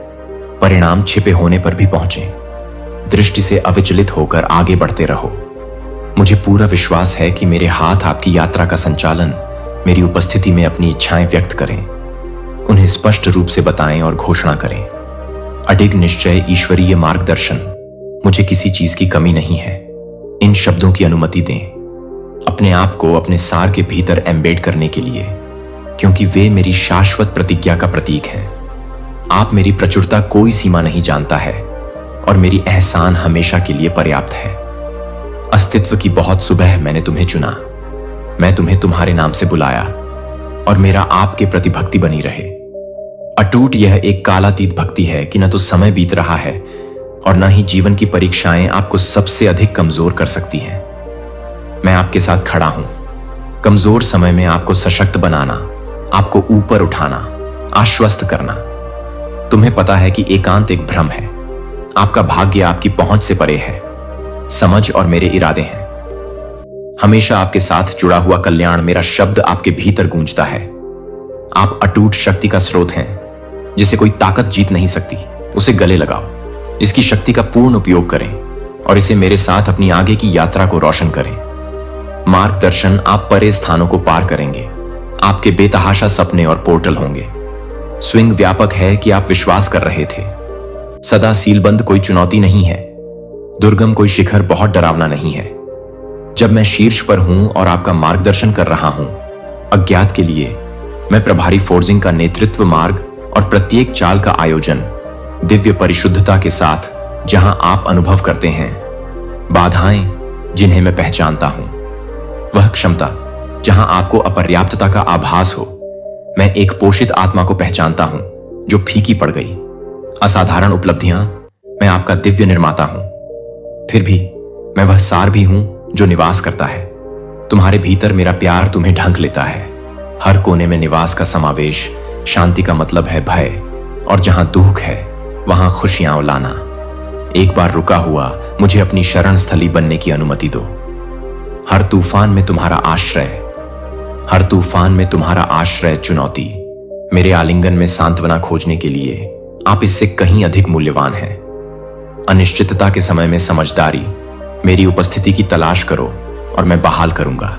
परिणाम छिपे होने पर भी पहुंचे। दृष्टि से अविचलित होकर आगे बढ़ते रहो। मुझे पूरा विश्वास है कि मेरे हाथ आपकी यात्रा का संचालन मेरी उपस्थिति में अपनी इच्छाएं व्यक्त करें, उन्हें स्पष्ट रूप से बताएं और घोषणा करें। अडिग निश्चय, ईश्वरीय मार्गदर्शन, मुझे किसी चीज की कमी नहीं है। इन शब्दों की अनुमति दें अपने आप को अपने सार के भीतर एम्बेड करने के लिए, क्योंकि वे मेरी शाश्वत प्रतिज्ञा का प्रतीक हैं। आप मेरी प्रचुरता कोई सीमा नहीं जानता है, और मेरी एहसान हमेशा के लिए पर्याप्त है। अस्तित्व की बहुत सुबह मैंने तुम्हें चुना। मैं तुम्हें तुम्हारे नाम से बुलाया, और मेरा आपके प्रति भक्ति बनी रहे। अटूट यह एक कालातीत भक्ति है कि न तो समय बीत रहा है और न ही जीवन की परीक्षाएं आपको सबसे अधिक कमजोर कर सकती हैं। मैं आपके साथ खड़ा हूं। कमजोर समय में आपको सशक्त बनाना, आपको ऊपर उठाना, आश्वस्त करना। तुम्हें पता है कि एकांत एक भ्रम है। आपका भाग्य आपकी पहुंच से परे है। समझ और मेरे इरादे हैं। हमेशा आपके साथ जुड़ा हुआ कल्याण मेरा शब्द आपके भीतर गूंजता है। आप अटूट शक्ति का स्रोत हैं, जिसे कोई ताकत जीत नहीं सकती। उसे गले लगाओ, इसकी शक्ति का पूर्ण उपयोग करें, और इसे मेरे साथ अपनी आगे की यात्रा को रोशन करें। मार्गदर्शन, आप परे स्थानों को पार करेंगे। आपके बेतहाशा सपने और पोर्टल होंगे। स्विंग व्यापक है कि आप विश्वास कर रहे थे। सदा सीलबंद कोई चुनौती नहीं है। दुर्गम कोई शिखर बहुत डरावना नहीं है। जब मैं शीर्ष पर हूं और आपका मार्गदर्शन कर रहा हूं, अज्ञात के लिए मैं प्रभारी फोर्जिंग का नेतृत्व मार्ग और प्रत्येक चाल का आयोजन दिव्य परिशुद्धता के साथ, जहां आप अनुभव करते हैं। बाधाएं जिन्हें मैं पहचानता हूं, वह क्षमता जहां आपको अपर्याप्तता का आभास हो। मैं एक पोषित आत्मा को पहचानता हूं, जो फीकी पड़ गई, असाधारण उपलब्धियां, मैं आपका दिव्य निर्माता हूं। फिर भी मैं वह सार भी हूं जो निवास करता है। तुम्हारे भीतर मेरा प्यार तुम्हें ढंक लेता है। हर कोने में निवास का समावेश। शांति का मतलब है भय, और जहां दुख है वहां खुशियां लाना। एक बार रुका हुआ मुझे अपनी शरण स्थली बनने की अनुमति दो। हर तूफान में तुम्हारा आश्रय, हर तूफान में तुम्हारा आश्रय चुनौती। मेरे आलिंगन में सांत्वना खोजने के लिए आप इससे कहीं अधिक मूल्यवान हैं। अनिश्चितता के समय में समझदारी, मेरी उपस्थिति की तलाश करो और मैं बहाल करूंगा।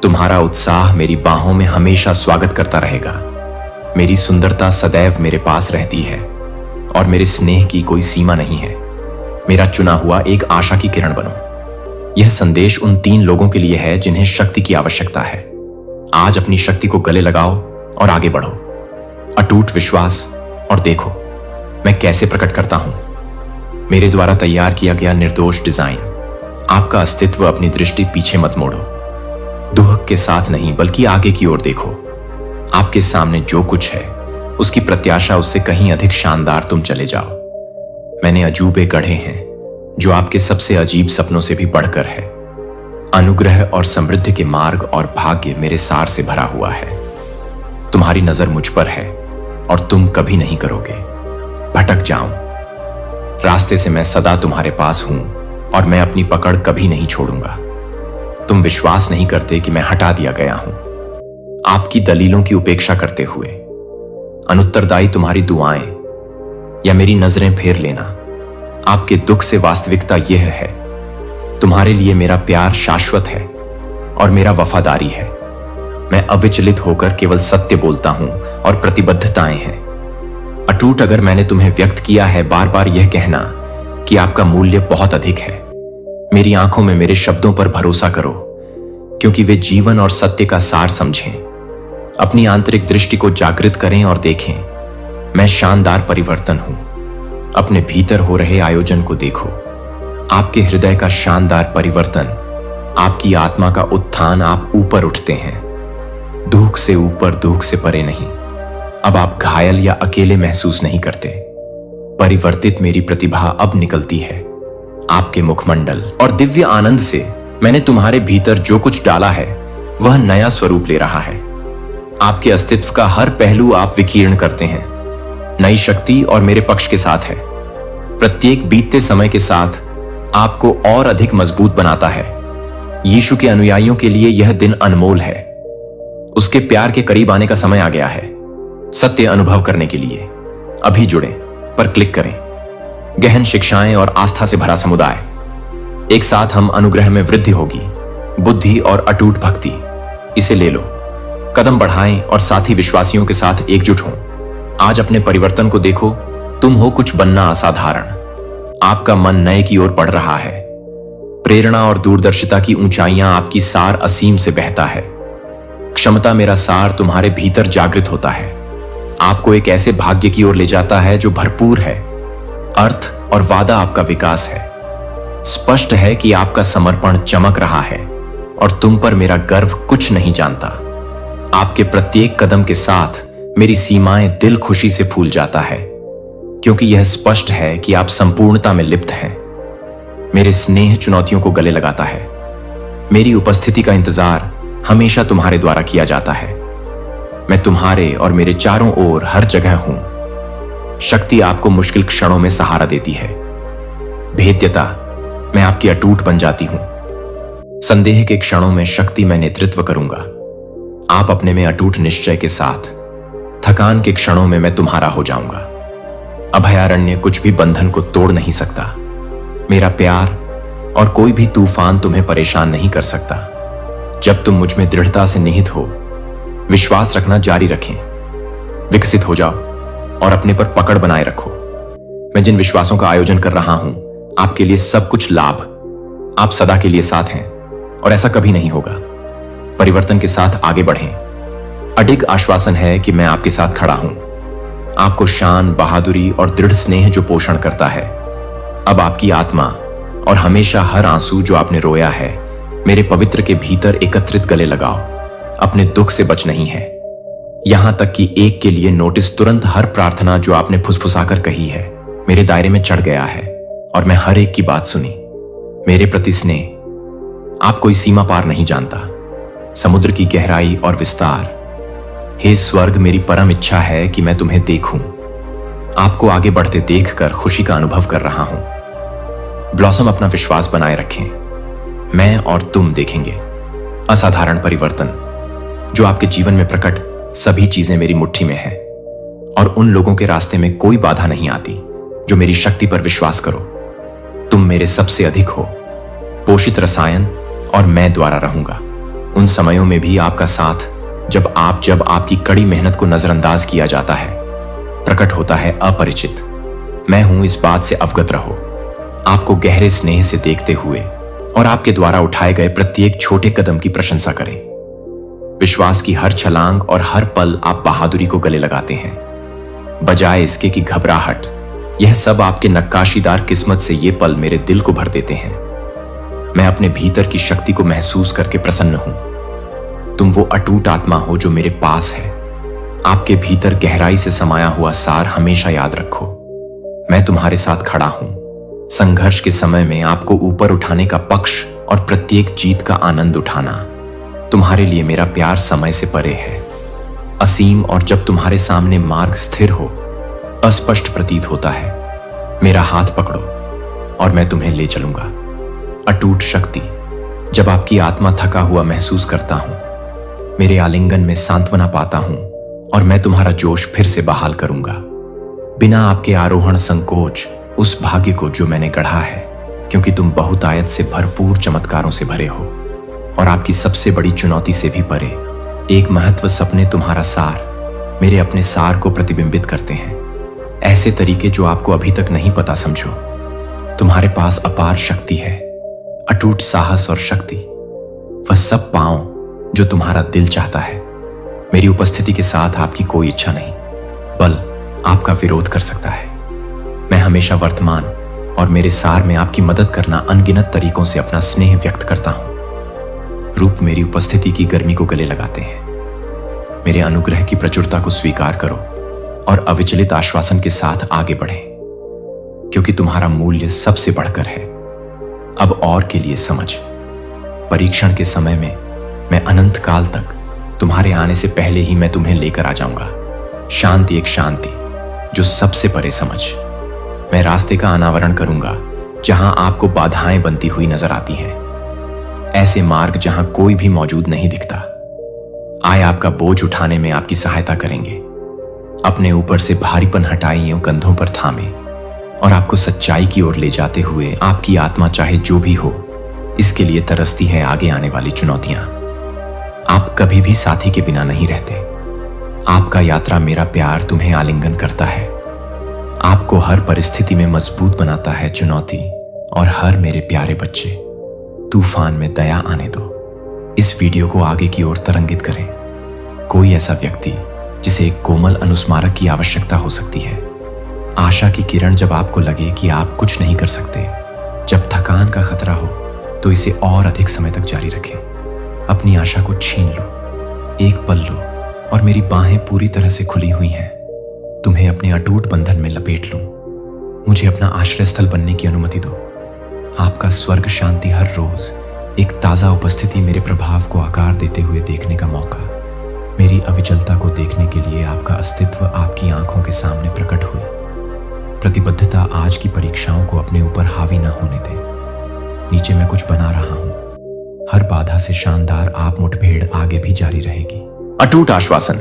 तुम्हारा उत्साह मेरी बाहों में हमेशा स्वागत करता रहेगा। मेरी सुंदरता सदैव मेरे पास रहती है और मेरे स्नेह की कोई सीमा नहीं है। मेरा चुना हुआ एक आशा की किरण बनो। यह संदेश उन 3 लोगों के लिए है जिन्हें शक्ति की आवश्यकता है। आज अपनी शक्ति को गले लगाओ और आगे बढ़ो। अटूट विश्वास, और देखो मैं कैसे प्रकट करता हूं। मेरे द्वारा तैयार किया गया निर्दोष डिजाइन। आपका अस्तित्व, अपनी दृष्टि पीछे मत मोड़ो। दुहक के साथ नहीं बल्कि आगे की ओर देखो। आपके सामने जो कुछ है उसकी प्रत्याशा उससे कहीं अधिक शानदार तुम चले जाओ। मैंने अजूबे गढ़े हैं जो आपके सबसे अजीब सपनों से भी बढ़कर है। अनुग्रह और समृद्धि के मार्ग और भाग्य मेरे सार से भरा हुआ है। तुम्हारी नजर मुझ पर है और तुम कभी नहीं करोगे भटक जाऊं। रास्ते से मैं सदा तुम्हारे पास हूं और मैं अपनी पकड़ कभी नहीं छोड़ूंगा। तुम विश्वास नहीं करते कि मैं हटा दिया गया हूं। आपकी दलीलों की उपेक्षा करते हुए अनुत्तरदायी तुम्हारी दुआएं या मेरी नजरें फेर लेना। आपके दुख से वास्तविकता यह है, तुम्हारे लिए मेरा प्यार शाश्वत है और मेरा वफादारी है। मैं अविचलित होकर केवल सत्य बोलता हूं और प्रतिबद्धताएं हैं अटूट। अगर मैंने तुम्हें व्यक्त किया है बार बार यह कहना कि आपका मूल्य बहुत अधिक है, मेरी आंखों में मेरे शब्दों पर भरोसा करो, क्योंकि वे जीवन और सत्य का सार समझें। अपनी आंतरिक दृष्टि को जागृत करें और देखें, मैं शानदार परिवर्तन हूं। अपने भीतर हो रहे आयोजन को देखो। आपके हृदय का शानदार परिवर्तन, आपकी आत्मा का उत्थान। आप ऊपर उठते हैं, दुख से ऊपर, दुख से परे नहीं। अब आप घायल या अकेले महसूस नहीं करते। परिवर्तित मेरी प्रतिभा अब निकलती है। आपके मुखमंडल और दिव्य आनंद से मैंने तुम्हारे भीतर जो कुछ डाला है वह नया स्वरूप ले रहा है। आपके अस्तित्व का हर पहलू आप विकीर्ण करते हैं। नई शक्ति और मेरे पक्ष के साथ है। प्रत्येक बीतते समय के साथ आपको और अधिक मजबूत बनाता है। यीशु के अनुयायियों के लिए यह दिन अनमोल है। उसके प्यार के करीब आने का समय आ गया है। सत्य अनुभव करने के लिए अभी जुड़ें पर क्लिक करें। गहन शिक्षाएं और आस्था से भरा समुदाय। एक साथ हम अनुग्रह में वृद्धि होगी, बुद्धि और अटूट भक्ति। इसे ले लो, कदम बढ़ाएं और साथी विश्वासियों के साथ एकजुट हों। आज अपने परिवर्तन को देखो। तुम हो कुछ बनना असाधारण। आपका मन नए की ओर बढ़ रहा है। प्रेरणा और दूरदर्शिता की ऊंचाइयां आपकी सार असीम से बहता है। क्षमता मेरा सार तुम्हारे भीतर जागृत होता है। आपको एक ऐसे भाग्य की ओर ले जाता है जो भरपूर है। अर्थ और वादा आपका विकास है। स्पष्ट है कि आपका समर्पण चमक रहा है और तुम पर मेरा गर्व कुछ नहीं जानता। आपके प्रत्येक कदम के साथ मेरी सीमाएं दिल खुशी से फूल जाता है, क्योंकि यह स्पष्ट है कि आप संपूर्णता में लिप्त हैं। मेरे स्नेह चुनौतियों को गले लगाता है। मेरी उपस्थिति का इंतजार हमेशा तुम्हारे द्वारा किया जाता है। मैं तुम्हारे और मेरे चारों ओर हर जगह हूं। शक्ति आपको मुश्किल क्षणों में सहारा देती है। भेद्यता, मैं आपकी अटूट बन जाती हूं। संदेह के क्षणों में शक्ति मैं नेतृत्व करूंगा। आप अपने में अटूट निश्चय के साथ। थकान के क्षणों में मैं तुम्हारा हो जाऊंगा। अभयारण्य कुछ भी बंधन को तोड़ नहीं सकता। मेरा प्यार और कोई भी तूफान तुम्हें परेशान नहीं कर सकता। जब तुम मुझ में दृढ़ता से निहित हो, विश्वास रखना जारी रखें। विकसित हो जाओ और अपने पर पकड़ बनाए रखो। मैं जिन विश्वासों का आयोजन कर रहा हूं, आपके लिए सब कुछ लाभ। आप सदा के लिए साथ हैं और ऐसा कभी नहीं होगा। परिवर्तन के साथ आगे बढ़ें। अडिग आश्वासन है कि मैं आपके साथ खड़ा हूं। आपको शान, बहादुरी और दृढ़ स्नेह जो पोषण करता है। अब आपकी आत्मा और हमेशा हर आंसू जो आपने रोया है, मेरे पवित्र के भीतर एकत्रित गले लगाओ। अपने दुख से बच नहीं है, यहां तक कि एक के लिए नोटिस तुरंत हर प्रार्थना जो आपने फुसफुसाकर कही है मेरे दायरे में चढ़ गया है और मैं हर एक की बात सुनी। मेरे प्रति स्नेह आप कोई सीमा पार नहीं जानता, समुद्र की गहराई और विस्तार। हे स्वर्ग, मेरी परम इच्छा है कि मैं तुम्हें देखूं, आपको आगे बढ़ते देखकर खुशी का अनुभव कर रहा हूं। ब्लॉसम, अपना विश्वास बनाए रखें, मैं और तुम देखेंगे असाधारण परिवर्तन। जो आपके जीवन में प्रकट सभी चीजें मेरी मुट्ठी में हैं और उन लोगों के रास्ते में कोई बाधा नहीं आती जो मेरी शक्ति पर विश्वास करो। तुम मेरे सबसे अधिक हो, पोषित रसायन, और मैं द्वारा रहूंगा उन समयों में भी आपका साथ जब आपकी कड़ी मेहनत को नजरअंदाज किया जाता है, प्रकट होता है अपरिचित। मैं हूं, इस बात से अवगत रहो। आपको गहरे स्नेह से देखते हुए और आपके द्वारा उठाए गए प्रत्येक छोटे कदम की प्रशंसा करें। विश्वास की हर छलांग और हर पल आप बहादुरी को गले लगाते हैं, बजाय इसके कि घबराहट। यह सब आपके नक्काशीदार किस्मत से ये पल मेरे दिल को भर देते हैं। मैं अपने भीतर की शक्ति को महसूस करके प्रसन्न हूं। तुम वो अटूट आत्मा हो जो मेरे पास है। आपके भीतर गहराई से समाया हुआ सार हमेशा याद रखो। मैं तुम्हारे साथ खड़ा हूं। संघर्ष के समय में आपको ऊपर उठाने का पक्ष और प्रत्येक जीत का आनंद उठाना। तुम्हारे लिए मेरा प्यार समय से परे है, असीम, और जब तुम्हारे सामने मार्ग स्थिर हो अस्पष्ट प्रतीत होता है। मेरा हाथ पकड़ो और मैं तुम्हें ले चलूंगा। अटूट शक्ति, जब आपकी आत्मा थका हुआ महसूस करता हूं, मेरे आलिंगन में सांत्वना पाता हूं और मैं तुम्हारा जोश फिर से बहाल करूंगा। बिना आपके आरोहण संकोच उस भाग्य को जो मैंने गढ़ा है, क्योंकि तुम बहुतायत से भरपूर चमत्कारों से भरे हो और आपकी सबसे बड़ी चुनौती से भी परे एक महत्व सपने तुम्हारा सार मेरे अपने सार को प्रतिबिंबित करते हैं। ऐसे तरीके जो आपको अभी तक नहीं पता समझो। तुम्हारे पास अपार शक्ति है, अटूट साहस और शक्ति। वह सब पाओ जो तुम्हारा दिल चाहता है। मेरी उपस्थिति के साथ आपकी कोई इच्छा नहीं, बल आपका विरोध कर सकता है। मैं हमेशा वर्तमान और मेरे सार में आपकी मदद करना अनगिनत तरीकों से अपना स्नेह व्यक्त करता हूं। रूप मेरी उपस्थिति की गर्मी को गले लगाते हैं। मेरे अनुग्रह की प्रचुरता को स्वीकार करो और अविचलित आश्वासन के साथ आगे बढ़े, क्योंकि तुम्हारा मूल्य सबसे बढ़कर है। अब और के लिए समझ। परीक्षण के समय में मैं अनंत काल तक तुम्हारे आने से पहले ही मैं तुम्हें लेकर आ जाऊंगा। शांति, एक शांति जो सबसे परे समझ। मैं रास्ते का अनावरण करूंगा जहां आपको बाधाएं बनती हुई नजर आती हैं, ऐसे मार्ग जहां कोई भी मौजूद नहीं दिखता। आए आपका बोझ उठाने में आपकी सहायता करेंगे। अपने ऊपर से भारीपन हटाए यूं कंधों पर थामे और आपको सच्चाई की ओर ले जाते हुए आपकी आत्मा चाहे जो भी हो इसके लिए तरसती है आगे आने वाली चुनौतियां। आप कभी भी साथी के बिना नहीं रहते। आपका यात्रा मेरा प्यार तुम्हें आलिंगन करता है, आपको हर परिस्थिति में मजबूत बनाता है। चुनौती और हर मेरे प्यारे बच्चे, तूफान में दया आने दो। इस वीडियो को आगे की ओर तरंगित करें। कोई ऐसा व्यक्ति जिसे एक कोमल अनुस्मारक की आवश्यकता हो सकती है। आशा की किरण, जब आपको लगे कि आप कुछ नहीं कर सकते, जब थकान का खतरा हो, तो इसे और अधिक समय तक जारी रखें। अपनी आशा को छीन लो, एक पल लो और मेरी बाहें पूरी तरह से खुली हुई हैं। तुम्हें अपने अटूट बंधन में लपेट लूं। मुझे अपना आश्रय स्थल बनने की अनुमति दो। आपका स्वर्ग शांति हर रोज एक ताजा उपस्थिति मेरे प्रभाव को आकार देते हुए देखने का मौका। मेरी अविचलता को देखने के लिए आपका अस्तित्व आपकी आंखों के सामने प्रकट हुई। प्रतिबद्धता आज की परीक्षाओं को अपने ऊपर हावी न होने दे। नीचे मैं कुछ बना रहा हूं। हर बाधा से शानदार आप मुठभेड़ आगे भी जारी रहेगी। अटूट आश्वासन।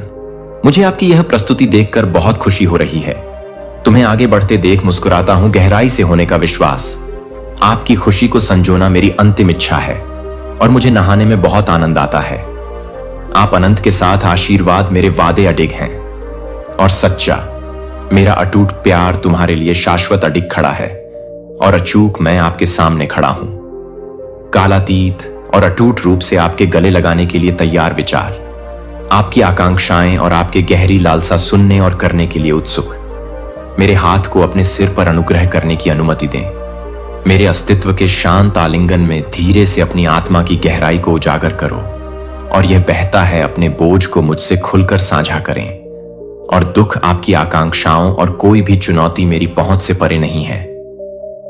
मुझे आपकी यह प्रस्तुति देखकर बहुत खुशी हो रही है। तुम्हें आगे बढ़ते देख मुस्कुराता हूं, गहराई से होने का विश्वास। आपकी खुशी को संजोना मेरी अंतिम इच्छा है और मुझे नहाने में बहुत आनंद आता है। आप अनंत के साथ आशीर्वाद मेरे वादे अडिग हैं और सच्चा मेरा अटूट प्यार तुम्हारे लिए शाश्वत अडिग खड़ा है और अचूक मैं आपके सामने खड़ा हूं। कालातीत और अटूट रूप से आपके गले लगाने के लिए तैयार विचार, आपकी आकांक्षाएं और आपके गहरी लालसा सुनने और करने के लिए उत्सुक। मेरे हाथ को अपने सिर पर अनुग्रह करने की अनुमति दें। मेरे अस्तित्व के शांत आलिंगन में धीरे से अपनी आत्मा की गहराई को उजागर करो और यह बहता है अपने बोझ को मुझसे खुलकर साझा करें। और दुख आपकी आकांक्षाओं और कोई भी चुनौती मेरी पहुंच से परे नहीं है,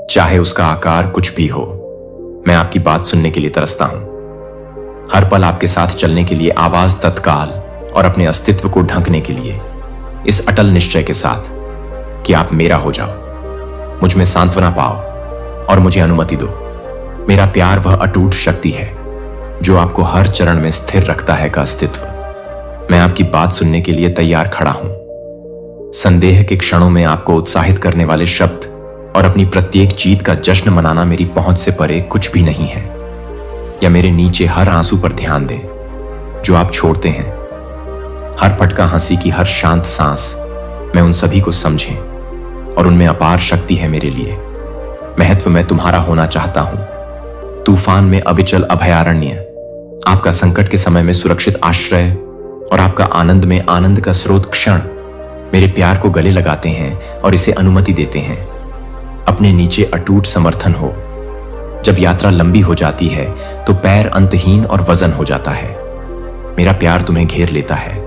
चाहे उसका आकार कुछ भी हो। मैं आपकी बात सुनने के लिए तरसता हूं, हर पल आपके साथ चलने के लिए आवाज तत्काल और अपने अस्तित्व को ढंकने के लिए, इस अटल निश्चय के साथ कि आप मेरा हो जाओ, मुझ में सांत्वना पाओ और मुझे अनुमति दो। मेरा प्यार वह अटूट शक्ति है जो आपको हर चरण में स्थिर रखता है का अस्तित्व। मैं आपकी बात सुनने के लिए तैयार खड़ा हूं। संदेह के क्षणों में आपको उत्साहित करने वाले शब्द और अपनी प्रत्येक जीत का जश्न मनाना मेरी पहुंच से परे कुछ भी नहीं है। या मेरे नीचे हर आंसू पर ध्यान दें जो आप छोड़ते हैं, हर फटका हंसी की हर शांत सांस, मैं उन सभी को समझें और उनमें अपार शक्ति है मेरे लिए। महत्व मैं तुम्हारा होना चाहता हूं, तूफान में अविचल अभयारण्य, आपका संकट के समय में सुरक्षित आश्रय और आपका आनंद में आनंद का स्रोत क्षण मेरे प्यार को गले लगाते हैं और इसे अनुमति देते हैं। अपने नीचे अटूट समर्थन हो। जब यात्रा लंबी हो जाती है तो पैर अंतहीन और वजन हो जाता है। मेरा प्यार तुम्हें घेर लेता है,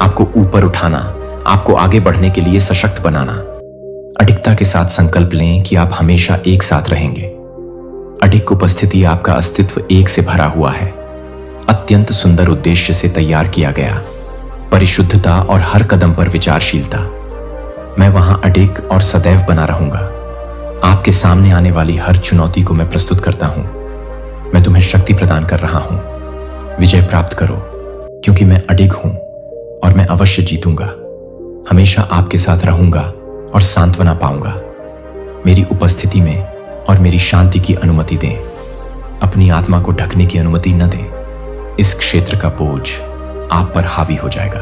आपको ऊपर उठाना, आपको आगे बढ़ने के लिए सशक्त बनाना। अडिगता के साथ संकल्प लें कि आप हमेशा एक साथ रहेंगे। अडिग उपस्थिति आपका अस्तित्व एक से भरा हुआ है, अत्यंत सुंदर उद्देश्य से तैयार किया गया, परिशुद्धता और हर कदम पर विचारशीलता। मैं वहां अडिग और सदैव बना रहूंगा। आपके सामने आने वाली हर चुनौती को मैं प्रस्तुत करता हूं। मैं तुम्हें शक्ति प्रदान कर रहा हूं। विजय प्राप्त करो, क्योंकि मैं अडिग हूं और मैं अवश्य जीतूंगा। हमेशा आपके साथ रहूंगा और सांत्वना पाऊंगा। मेरी उपस्थिति में और मेरी शांति की अनुमति दें। अपनी आत्मा को ढकने की अनुमति न दें। इस क्षेत्र का बोझ आप पर हावी हो जाएगा।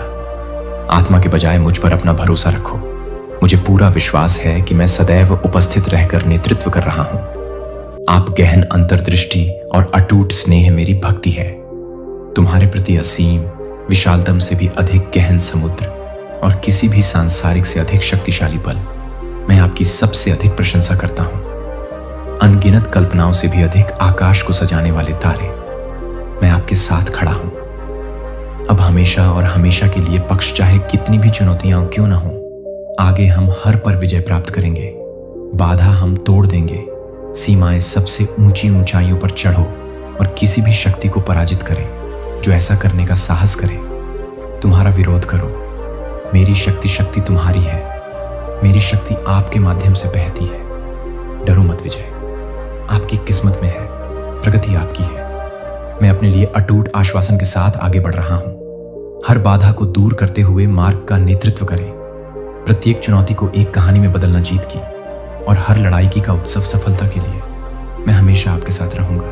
आत्मा के बजाय मुझ पर अपना भरोसा रखो। मुझे पूरा विश्वास है कि मैं सदैव उपस्थित रहकर नेतृत्व कर रहा हूं। आप गहन अंतर्दृष्टि और अटूट स्नेह मेरी भक्ति है। तुम्हारे प्रति असीम, विशालतम से भी अधिक गहन समुद्र और किसी भी सांसारिक से अधिक शक्तिशाली बल। मैं आपकी सबसे अधिक प्रशंसा करता हूं। अनगिनत कल्पनाओं से भी अधिक आकाश को सजाने वाले तारे, मैं आपके साथ खड़ा हूं। अब हमेशा और हमेशा के लिए, पक्ष चाहे कितनी भी चुनौतियां क्यों ना हो, आगे हम हर पर विजय प्राप्त करेंगे। बाधा हम तोड़ देंगे। सीमाएं सबसे ऊंची ऊंचाइयों पर चढ़ो और किसी भी शक्ति को पराजित करें जो ऐसा करने का साहस करे। तुम्हारा विरोध करो। मेरी शक्ति तुम्हारी है। मेरी शक्ति आपके माध्यम से बहती है। डरो मत विजय, आपकी किस्मत में है, प्रगति आपकी है। मैं अपने लिए अटूट आश्वासन के साथ आगे बढ़ रहा हूं। हर बाधा को दूर करते हुए मार्ग का नेतृत्व करें। प्रत्येक चुनौती को एक कहानी में बदलना जीत की, और हर लड़ाई की का उत्सव सफलता के लिए। मैं हमेशा आपके साथ रहूंगा।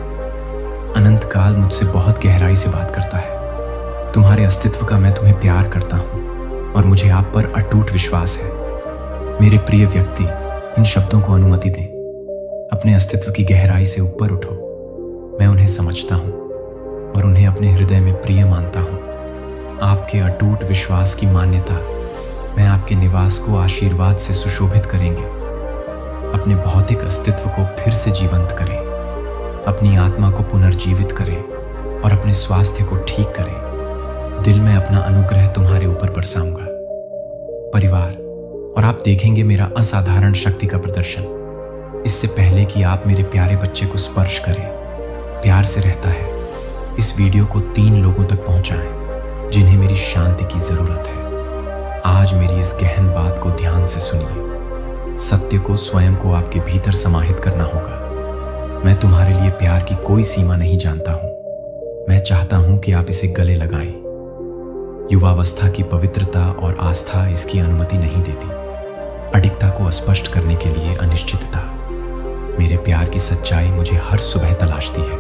अनंत काल मुझसे बहुत गहराई से बात करता है। तुम्हारे अस्तित्व का मैं तुम्हें प्यार करता हूं और मुझे आप पर अटूट विश्वास है। मेरे प्रिय व्यक्ति, इन शब्दों को अनुमति दें। अपने अस्तित्व की गहराई से ऊपर उठो। मैं उन्हें समझता हूं और उन्हें अपने हृदय में प्रिय मानता हूं। आपके अटूट विश्वास की मान्यता मैं आपके निवास को आशीर्वाद से सुशोभित करेंगे। अपने भौतिक अस्तित्व को फिर से जीवंत करें। अपनी आत्मा को पुनर्जीवित करें और अपने स्वास्थ्य को ठीक करें। दिल में अपना अनुग्रह तुम्हारे ऊपर बरसाऊंगा। परिवार, और आप देखेंगे मेरा असाधारण शक्ति का प्रदर्शन। इससे पहले कि आप मेरे प्यारे बच्चे को स्पर्श करें, प्यार से रहता है। इस वीडियो को 3 लोगों तक पहुंचाएं जिन्हें मेरी शांति की जरूरत है। आज मेरी इस गहन बात को ध्यान से सुनिए। सत्य को स्वयं को आपके भीतर समाहित करना होगा। मैं तुम्हारे लिए प्यार की कोई सीमा नहीं जानता हूं। मैं चाहता हूं कि आप इसे गले लगाएं। युवावस्था की पवित्रता और आस्था इसकी अनुमति नहीं देती। अडिगता को स्पष्ट करने के लिए अनिश्चितता। मेरे प्यार की सच्चाई मुझे हर सुबह तलाशती है।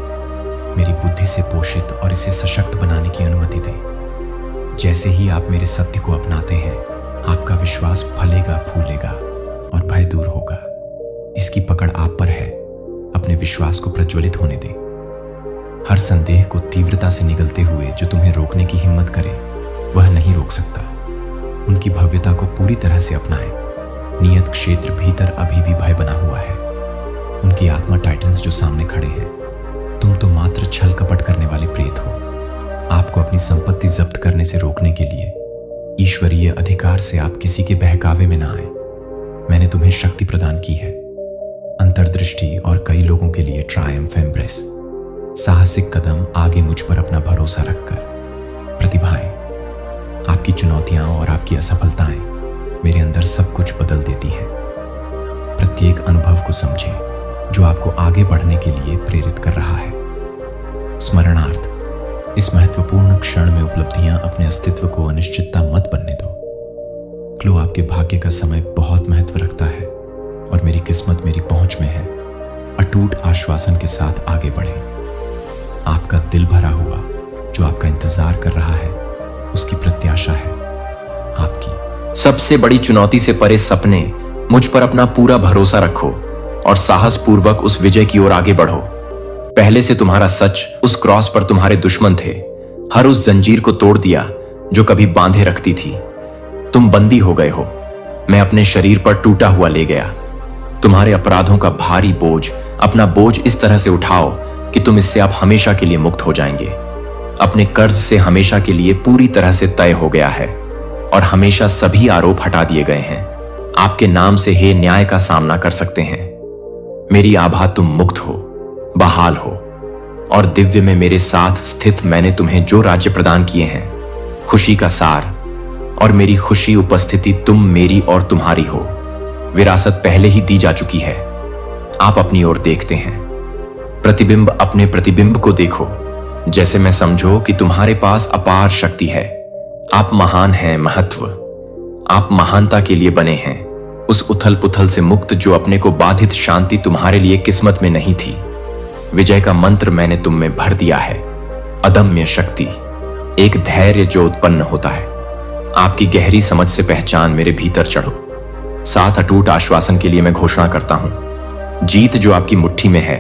मेरी बुद्धि से पोषित और इसे सशक्त बनाने की अनुमति दें। जैसे ही आप मेरे सत्य को अपनाते हैं, आपका विश्वास फलेगा, फूलेगा और भय दूर होगा। इसकी पकड़ आप पर है। अपने विश्वास को प्रज्वलित होने दें। हर संदेह को तीव्रता से निगलते हुए जो तुम्हें रोकने की हिम्मत करे, वह नहीं रोक सकता। उनकी भव्यता को पूरी तरह से अपनाएं। नियत क्षेत्र भीतर अभी भी भय बना हुआ है। उनकी आत्मा टाइटन्स जो सामने खड़े हैं। तुम तो मात्र छल कपट करने वाले प्रेत हो। आप आपको अपनी संपत्ति जब्त करने से रोकने के लिए ईश्वरीय अधिकार से आप किसी के बहकावे में ना आए। मैंने तुम्हें शक्ति प्रदान की है, अंतर्दृष्टि और कई लोगों के लिए ट्रायम्फ एम्ब्रेस, साहसिक कदम आगे मुझ पर अपना भरोसा रखकर, प्रतिभाएं, आपकी चुनौतियां और आपकी असफलताएं मेरे अंदर सब कुछ बदल देती हैं। प्रत्येक अनुभव को समझें जो आपको आगे बढ़ने के लिए प्रेरित कर रहा है। स्मरणार्थ, इस महत्वपूर्ण क्षण में उपलब्धियां अपने अस्तित्व को अनिश्चितता मत बनने दो। क्लो आपके भाग्य का समय बहुत महत्व रखता है और मेरी किस्मत मेरी पहुंच में है। अटूट आश्वासन के साथ आगे बढ़ें। आपका दिल भरा हुआ जो आपका इंतजार कर रहा है, उसकी प्रत्याशा है आपकी। सबसे बड़ी चुनौती से परे सपने, मुझ पर अपना पूरा भरोसा रखो और साहस पूर्वक उस विजय की ओर आगे बढ़ो। पहले से तुम्हारा सच उस क्रॉस पर तुम्हारे दुश्मन थे, हर उस जंजीर को तोड़ दिया जो कभी बांधे रखती थी। तुम बंदी हो गए हो, मैं अपने शरीर पर टूटा हुआ ले गया। तुम्हारे अपराधों का भारी बोझ, अपना बोझ इस तरह से उठाओ कि तुम इससे आप हमेशा के लिए मुक्त हो जाएंगे। अपने कर्ज से हमेशा के लिए पूरी तरह से तय हो गया है और हमेशा सभी आरोप हटा दिए गए हैं। आपके नाम से हे न्याय का सामना कर सकते हैं। मेरी आभा तुम मुक्त हो, बहाल हो और दिव्य में मेरे साथ स्थित मैंने तुम्हें जो राज्य प्रदान किए हैं, खुशी का सार और मेरी खुशी उपस्थिति तुम मेरी और तुम्हारी हो। विरासत पहले ही दी जा चुकी है। आप अपनी ओर देखते हैं, प्रतिबिंब अपने प्रतिबिंब को देखो, जैसे मैं समझो कि तुम्हारे पास अपार शक्ति है। आप महान हैं, महत्व, आप महानता के लिए बने हैं, उस उथल पुथल से मुक्त जो अपने को बाधित शांति तुम्हारे लिए किस्मत में नहीं थी। विजय का मंत्र मैंने तुम में भर दिया है, अदम्य शक्ति, एक धैर्य जो उत्पन्न होता है। आपकी गहरी समझ से पहचान मेरे भीतर चढ़ो। साथ अटूट आश्वासन के लिए मैं घोषणा करता हूं, जीत जो आपकी मुट्ठी में है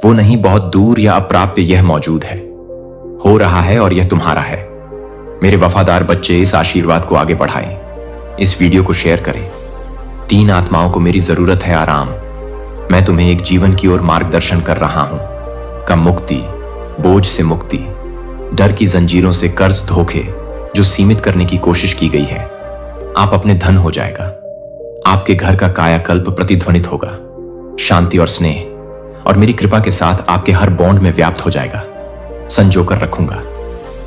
वो नहीं बहुत दूर या अप्राप्य, यह मौजूद है, हो रहा है और यह तुम्हारा है। मेरे वफादार बच्चे, इस आशीर्वाद को आगे बढ़ाएं, इस वीडियो को शेयर करें। 3 आत्माओं को मेरी जरूरत है आराम। मैं तुम्हें एक जीवन की ओर मार्गदर्शन कर रहा हूं, का मुक्ति, बोझ से मुक्ति, डर की जंजीरों से, कर्ज धोखे जो सीमित करने की कोशिश की गई है। आप अपने धन हो जाएगा। आपके घर का कायाकल्प प्रतिध्वनित होगा। शांति और स्नेह और मेरी कृपा के साथ आपके हर बॉन्ड में व्याप्त हो जाएगा। संजो कर रखूंगा।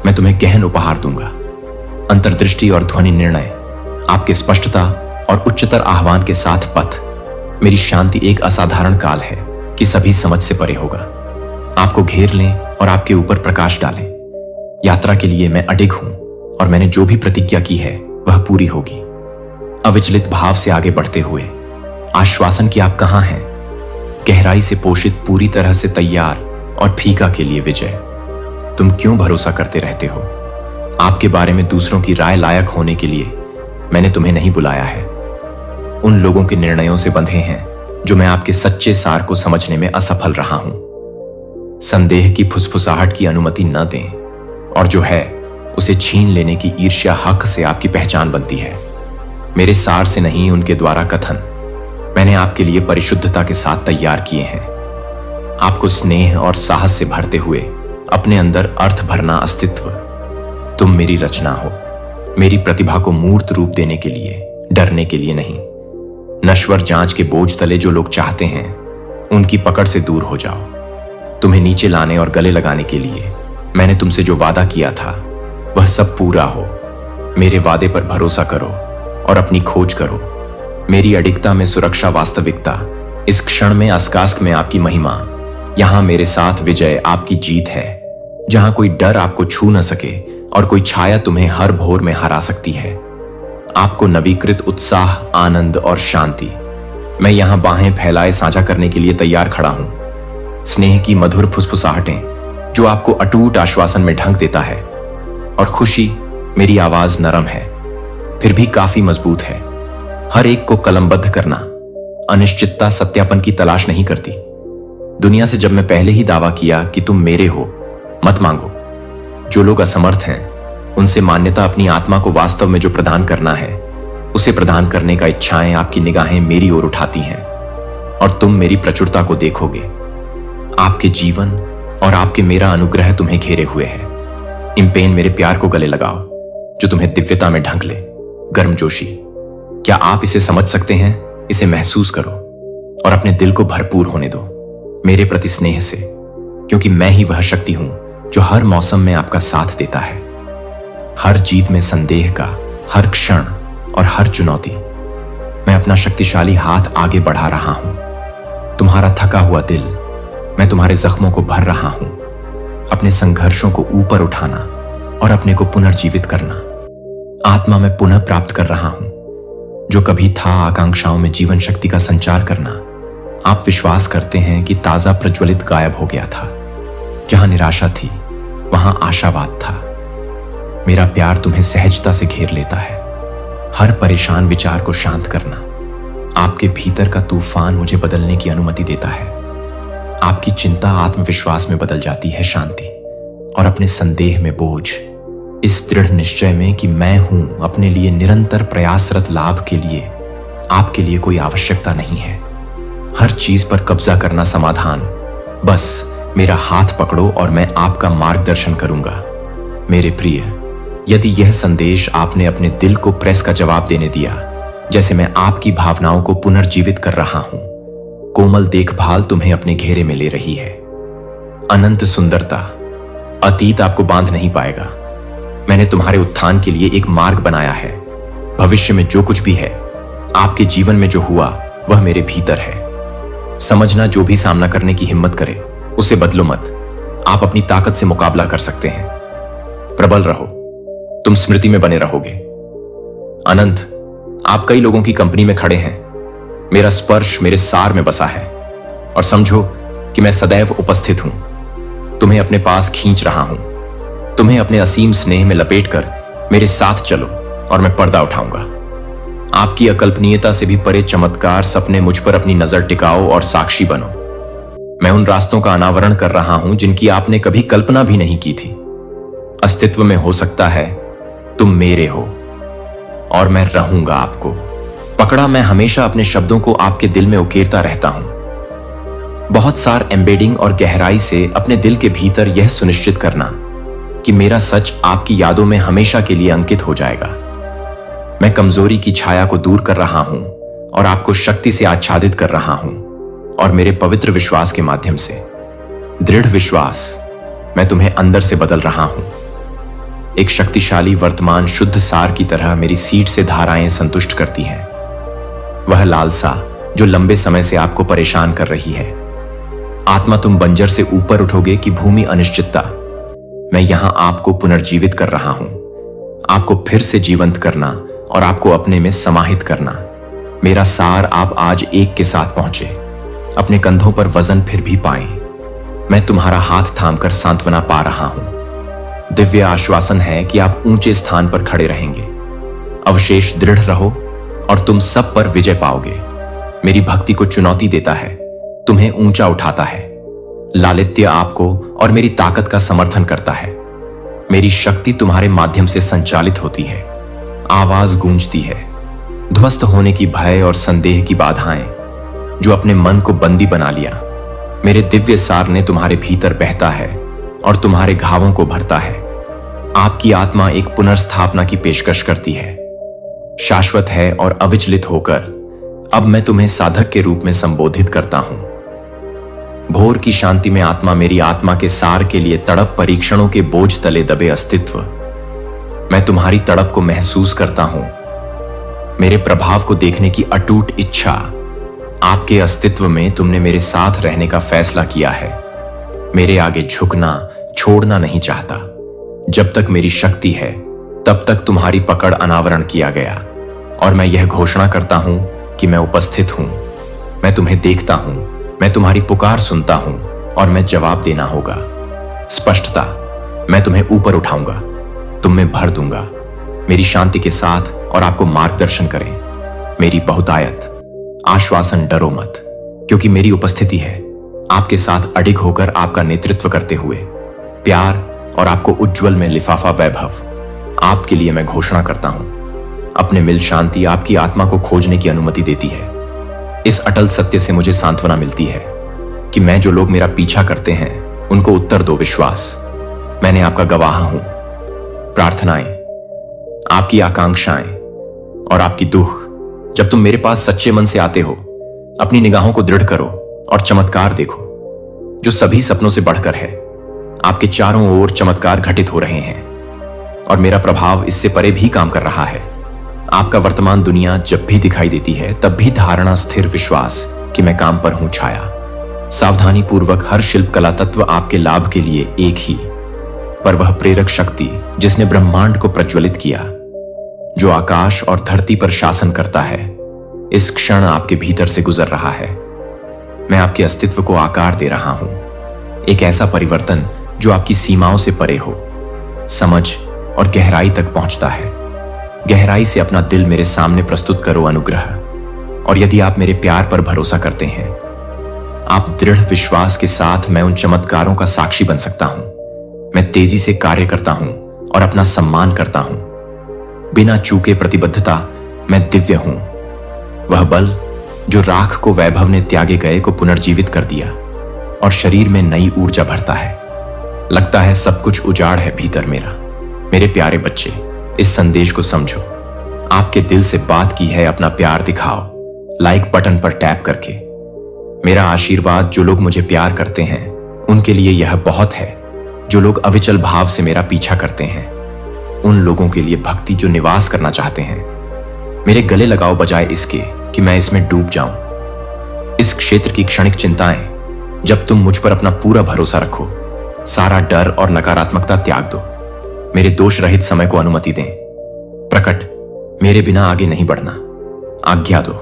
मैं तुम्हें गहन उपहार दूंगा। अंतर्दृष्टि और ध्वनि निर्णय, आपके स्पष्टता और उच्चतर आह्वान के साथ पथ। मेरी शांति एक असाधारण काल है कि सभी समझ से परे होगा। आपको घेर लें और आपके ऊपर प्रकाश डालें। यात्रा के लिए मैं अडिग हूं और मैंने जो भी प्रतिज्ञा की है वह पूरी होगी। अविचलित भाव से आगे बढ़ते हुए, आश्वासन कि आप कहां हैं, गहराई से पोषित, पूरी तरह से तैयार और फीका के लिए विजय। तुम क्यों भरोसा करते रहते हो? आपके बारे में दूसरों की राय लायक होने के लिए मैंने तुम्हें नहीं बुलाया है। उन लोगों के निर्णयों से बंधे हैं जो मैं आपके सच्चे सार को समझने में असफल रहा हूं। संदेह की फुसफुसाहट की अनुमति न दें और जो है उसे छीन लेने की ईर्ष्या हक से आपकी पहचान बनती है। मेरे सार से नहीं, उनके द्वारा कथन मैंने आपके लिए परिशुद्धता के साथ तैयार किए हैं। आपको स्नेह और साहस से भरते हुए अपने अंदर अर्थ भरना अस्तित्व। तुम मेरी रचना हो, मेरी प्रतिभा को मूर्त रूप देने के लिए, डरने के लिए नहीं। नश्वर जांच के बोझ तले जो लोग चाहते हैं उनकी पकड़ से दूर हो जाओ। तुम्हें नीचे लाने और गले लगाने के लिए मैंने तुमसे जो वादा किया था वह सब पूरा हो। मेरे वादे पर भरोसा करो और अपनी खोज करो। मेरी अडिगता में सुरक्षा, वास्तविकता, इस क्षण में अस्कास्क में आपकी महिमा। यहां मेरे साथ विजय, आपकी जीत है। जहां कोई डर आपको छू न सके और कोई छाया तुम्हें हर भोर में हरा सकती है। आपको नवीकृत उत्साह, आनंद और शांति। मैं यहां बाहें फैलाए साझा करने के लिए तैयार खड़ा हूं। स्नेह की मधुर फुसफुसाहटें जो आपको अटूट आश्वासन में ढंक देता है। और खुशी, मेरी आवाज नरम है फिर भी काफी मजबूत है। हर एक को कलमबद्ध करना। अनिश्चितता सत्यापन की तलाश नहीं करती। दुनिया से जब मैं पहले ही दावा किया कि तुम मेरे हो, मत मांगो। जो लोग असमर्थ हैं उनसे मान्यता अपनी आत्मा को वास्तव में जो प्रदान करना है उसे प्रदान करने का इच्छाएं आपकी निगाहें मेरी ओर उठाती हैं और तुम मेरी प्रचुरता को देखोगे। आपके जीवन और आपके मेरा अनुग्रह तुम्हें घेरे हुए है। इम्पेन मेरे प्यार को गले लगाओ जो तुम्हें दिव्यता में ढंक ले। गर्मजोशी, क्या आप इसे समझ सकते हैं? इसे महसूस करो और अपने दिल को भरपूर होने दो मेरे प्रति स्नेह से, क्योंकि मैं ही वह शक्ति हूं जो हर मौसम में आपका साथ देता है। हर जीत में संदेह का, हर क्षण और हर चुनौती, मैं अपना शक्तिशाली हाथ आगे बढ़ा रहा हूं। तुम्हारा थका हुआ दिल, मैं तुम्हारे जख्मों को भर रहा हूं। अपने संघर्षों को ऊपर उठाना और अपने को पुनर्जीवित करना, आत्मा में पुनः प्राप्त कर रहा हूं। जो कभी था आकांक्षाओं में जीवन शक्ति का संचार करना, आप विश्वास करते हैं कि ताजा प्रज्वलित गायब हो गया था। जहां निराशा थी वहां आशावाद था। मेरा प्यार तुम्हें सहजता से घेर लेता है। हर परेशान विचार को शांत करना, आपके भीतर का तूफान मुझे बदलने की अनुमति देता है। आपकी चिंता आत्मविश्वास में बदल जाती है शांति, और अपने संदेह में बोझ, इस दृढ़ निश्चय में कि मैं हूं अपने लिए निरंतर प्रयासरत लाभ के लिए। आपके लिए कोई आवश्यकता नहीं है। हर चीज पर कब्जा करना समाधान। बस मेरा हाथ पकड़ो और मैं आपका मार्गदर्शन करूंगा। मेरे प्रिय, यदि यह संदेश आपने अपने दिल को प्रेस का जवाब देने दिया, जैसे मैं आपकी भावनाओं को पुनर्जीवित कर रहा हूं, कोमल देखभाल तुम्हें अपने घेरे में ले रही है। अनंत सुंदरता, अतीत आपको बांध नहीं पाएगा। मैंने तुम्हारे उत्थान के लिए एक मार्ग बनाया है। भविष्य में जो कुछ भी है, आपके जीवन में जो हुआ, वह मेरे भीतर है। समझना, जो भी सामना करने की हिम्मत करे उसे बदलो मत। आप अपनी ताकत से मुकाबला कर सकते हैं। प्रबल रहो, तुम स्मृति में बने रहोगे। अनंत, आप कई लोगों की कंपनी में खड़े हैं। मेरा स्पर्श मेरे सार में बसा है, और समझो कि मैं सदैव उपस्थित हूं। तुम्हें अपने पास खींच रहा हूं। तुम्हें अपने असीम स्नेह में लपेटकर मेरे साथ चलो और मैं पर्दा उठाऊंगा। आपकी अकल्पनीयता से भी परे चमत्कार सपने मुझ पर अपनी नजर टिकाओ और साक्षी बनो। मैं उन रास्तों का अनावरण कर रहा हूं जिनकी आपने कभी कल्पना भी नहीं की थी। अस्तित्व में हो सकता है तुम मेरे हो, और मैं रहूंगा आपको। पकड़ा, मैं हमेशा अपने शब्दों को आपके दिल में उकेरता रहता हूं। बहुत सार एम्बेडिंग और गहराई से अपने दिल के भीतर यह सुनिश्चित करना कि मेरा सच आपकी यादों में हमेशा के लिए अंकित हो जाएगा। मैं कमजोरी की छाया को दूर कर रहा हूं और आपको शक्ति से आच्छादित कर रहा हूं, और मेरे पवित्र विश्वास के माध्यम से, दृढ़ विश्वास, मैं तुम्हें अंदर से बदल रहा हूं। एक शक्तिशाली वर्तमान शुद्ध सार की तरह मेरी सीट से धाराएं संतुष्ट करती हैं। वह लालसा जो लंबे समय से आपको परेशान कर रही है। आत्मा, तुम बंजर से ऊपर उठोगे कि भूमि अनिश्चितता। मैं यहां आपको पुनर्जीवित कर रहा हूं, आपको फिर से जीवंत करना और आपको अपने में समाहित करना। मेरा सार आप आज एक के साथ पहुंचे, अपने कंधों पर वजन फिर भी पाएं। मैं तुम्हारा हाथ थामकर सांत्वना पा रहा हूं। दिव्य आश्वासन है कि आप ऊंचे स्थान पर खड़े रहेंगे। अवशेष दृढ़ रहो और तुम सब पर विजय पाओगे। मेरी भक्ति को चुनौती देता है, तुम्हें ऊंचा उठाता है। लालित्य आपको और मेरी ताकत का समर्थन करता है। मेरी शक्ति तुम्हारे माध्यम से संचालित होती है। आवाज गूंजती है। ध्वस्त होने की भय और संदेह की बाधाएं जो अपने मन को बंदी बना लिया, मेरे दिव्य सार ने तुम्हारे भीतर बहता है और तुम्हारे घावों को भरता है। आपकी आत्मा एक पुनर्स्थापना की पेशकश करती है। शाश्वत है और अविचलित होकर अब मैं तुम्हें साधक के रूप में संबोधित करता हूं। भोर की शांति में आत्मा मेरी आत्मा के सार के लिए तड़प परीक्षणों के बोझ तले दबे अस्तित्व। मैं तुम्हारी तड़प को महसूस करता हूं, मेरे प्रभाव को देखने की अटूट इच्छा। आपके अस्तित्व में तुमने मेरे साथ रहने का फैसला किया है। मेरे आगे झुकना, छोड़ना नहीं चाहता। जब तक मेरी शक्ति है तब तक तुम्हारी पकड़ अनावरण किया गया, और मैं यह घोषणा करता हूं कि मैं उपस्थित हूं। मैं तुम्हें देखता हूं, मैं तुम्हारी पुकार सुनता हूं, और मैं जवाब देना होगा। स्पष्टता, मैं तुम्हें ऊपर उठाऊंगा, तुम में भर दूंगा, मेरी शांति के साथ, और आपको मार्गदर्शन करें। मेरी बहुतायत, आश्वासन, डरो मत, क्योंकि मेरी उपस्थिति है आपके साथ अडिग होकर आपका नेतृत्व करते हुए। प्यार और आपको उज्जवल में लिफाफा वैभव। आपके लिए मैं घोषणा करता हूं, अपने मिल शांति आपकी आत्मा को खोजने की अनुमति देती है। इस अटल सत्य से मुझे सांत्वना मिलती है कि मैं जो लोग मेरा पीछा करते हैं उनको उत्तर दो विश्वास। मैंने आपका गवाह हूं, प्रार्थनाएं, आपकी आकांक्षाएं और आपकी दुख, जब तुम मेरे पास सच्चे मन से आते हो, अपनी निगाहों को दृढ़ करो और चमत्कार देखो जो सभी सपनों से बढ़कर है। आपके चारों ओर चमत्कार घटित हो रहे हैं और मेरा प्रभाव इससे परे भी काम कर रहा है। आपका वर्तमान दुनिया जब भी दिखाई देती है तब भी धारणा, स्थिर विश्वास कि मैं काम पर हूं छाया। सावधानी पूर्वक हर शिल्प कला तत्व आपके लाभ के लिए एक ही, पर वह प्रेरक शक्ति जिसने ब्रह्मांड को प्रज्वलित किया, जो आकाश और धरती पर शासन करता है, इस क्षण आपके भीतर से गुजर रहा है। मैं आपके अस्तित्व को आकार दे रहा हूं, एक ऐसा परिवर्तन जो आपकी सीमाओं से परे हो, समझ और गहराई तक पहुंचता है। गहराई से अपना दिल मेरे सामने प्रस्तुत करो अनुग्रह, और यदि आप मेरे प्यार पर भरोसा करते हैं, आप दृढ़ विश्वास के साथ मैं उन चमत्कारों का साक्षी बन सकता हूं। मैं तेजी से कार्य करता हूं और अपना सम्मान करता हूं। बिना चूके प्रतिबद्धता मैं दिव्य हूं। वह बल जो राख को वैभव ने त्यागे गए को पुनर्जीवित कर दिया और शरीर में नई ऊर्जा भरता है। लगता है सब कुछ उजाड़ है भीतर मेरा। मेरे प्यारे बच्चे, इस संदेश को समझो। आपके दिल से बात की है, अपना प्यार दिखाओ लाइक बटन पर टैप करके। मेरा आशीर्वाद, जो लोग मुझे प्यार करते हैं उनके लिए यह बहुत है। जो लोग अविचल भाव से मेरा पीछा करते हैं, उन लोगों के लिए भक्ति जो निवास करना चाहते हैं। मेरे गले लगाओ बजाय इसके कि मैं इसमें डूब जाऊं। इस क्षेत्र की क्षणिक चिंताएं, जब तुम मुझ पर अपना पूरा भरोसा रखो, सारा डर और नकारात्मकता त्याग दो, मेरे दोष रहित समय को अनुमति दें। प्रकट, मेरे बिना आगे नहीं बढ़ना, आज्ञा दो।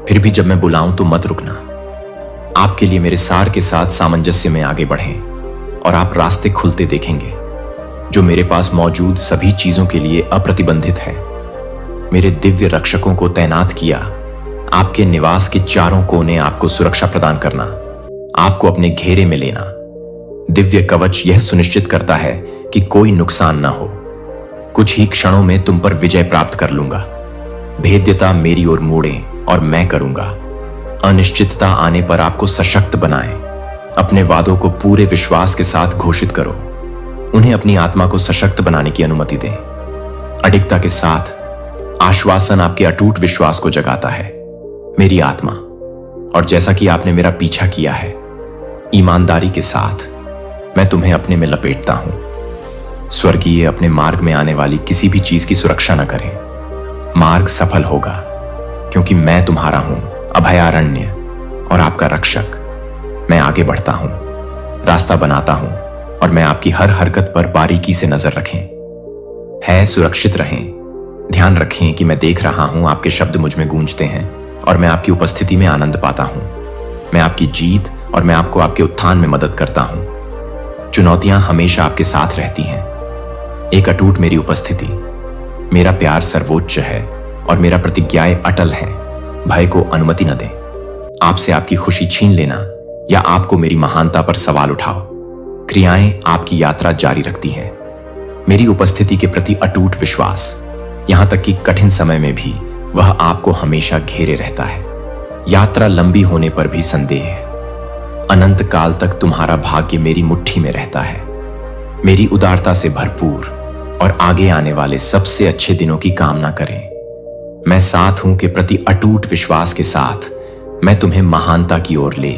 फिर भी जब मैं बुलाऊं तो मत रुकना। आपके लिए मेरे सार के साथ सामंजस्य में आगे बढ़ें और आप रास्ते खुलते देखेंगे जो मेरे पास मौजूद सभी चीजों के लिए अप्रतिबंधित है। मेरे दिव्य रक्षकों को तैनात किया, आपके निवास के चारों कोने आपको सुरक्षा प्रदान करना, आपको अपने घेरे में लेना। दिव्य कवच यह सुनिश्चित करता है कि कोई नुकसान ना हो। कुछ ही क्षणों में तुम पर विजय प्राप्त कर लूंगा। भेद्यता मेरी ओर मोड़े और मैं करूंगा। अनिश्चितता आने पर आपको सशक्त बनाएं। अपने वादों को पूरे विश्वास के साथ घोषित करो। उन्हें अपनी आत्मा को सशक्त बनाने की अनुमति दें। अडिगता के साथ आश्वासन आपके अटूट विश्वास को जगाता है, मेरी आत्मा। और जैसा कि आपने मेरा पीछा किया है, ईमानदारी के साथ मैं तुम्हें अपने में लपेटता हूं। स्वर्गीय अपने मार्ग में आने वाली किसी भी चीज की सुरक्षा न करें। मार्ग सफल होगा क्योंकि मैं तुम्हारा हूं, अभयारण्य और आपका रक्षक। मैं आगे बढ़ता हूं, रास्ता बनाता हूं और मैं आपकी हर हरकत पर बारीकी से नजर रखें। है सुरक्षित रहें। ध्यान रखें कि मैं देख रहा हूं, आपके शब्द मुझ में गूंजते हैं और मैं आपकी उपस्थिति में आनंद पाता हूं। मैं आपकी जीत और मैं आपको आपके उत्थान में मदद करता हूं। चुनौतियां हमेशा आपके साथ रहती हैं। एक अटूट मेरी उपस्थिति। मेरा प्यार सर्वोच्च है और मेरा प्रतिज्ञाएं अटल हैं। भय को अनुमति न दें। आपसे आपकी खुशी छीन लेना या आपको मेरी महानता पर सवाल उठाओ। क्रियाएं आपकी यात्रा जारी रखती हैं। मेरी उपस्थिति के प्रति अटूट विश्वास, यहां तक कि कठिन समय में भी वह आपको हमेशा घेरे रहता है। यात्रा लंबी होने पर भी संदेह, अनंत काल तक तुम्हारा भाग्य मेरी मुट्ठी में रहता है। मेरी उदारता से भरपूर और आगे आने वाले सबसे अच्छे दिनों की कामना करें। मैं साथ हूं के प्रति अटूट विश्वास के साथ मैं तुम्हें महानता की ओर ले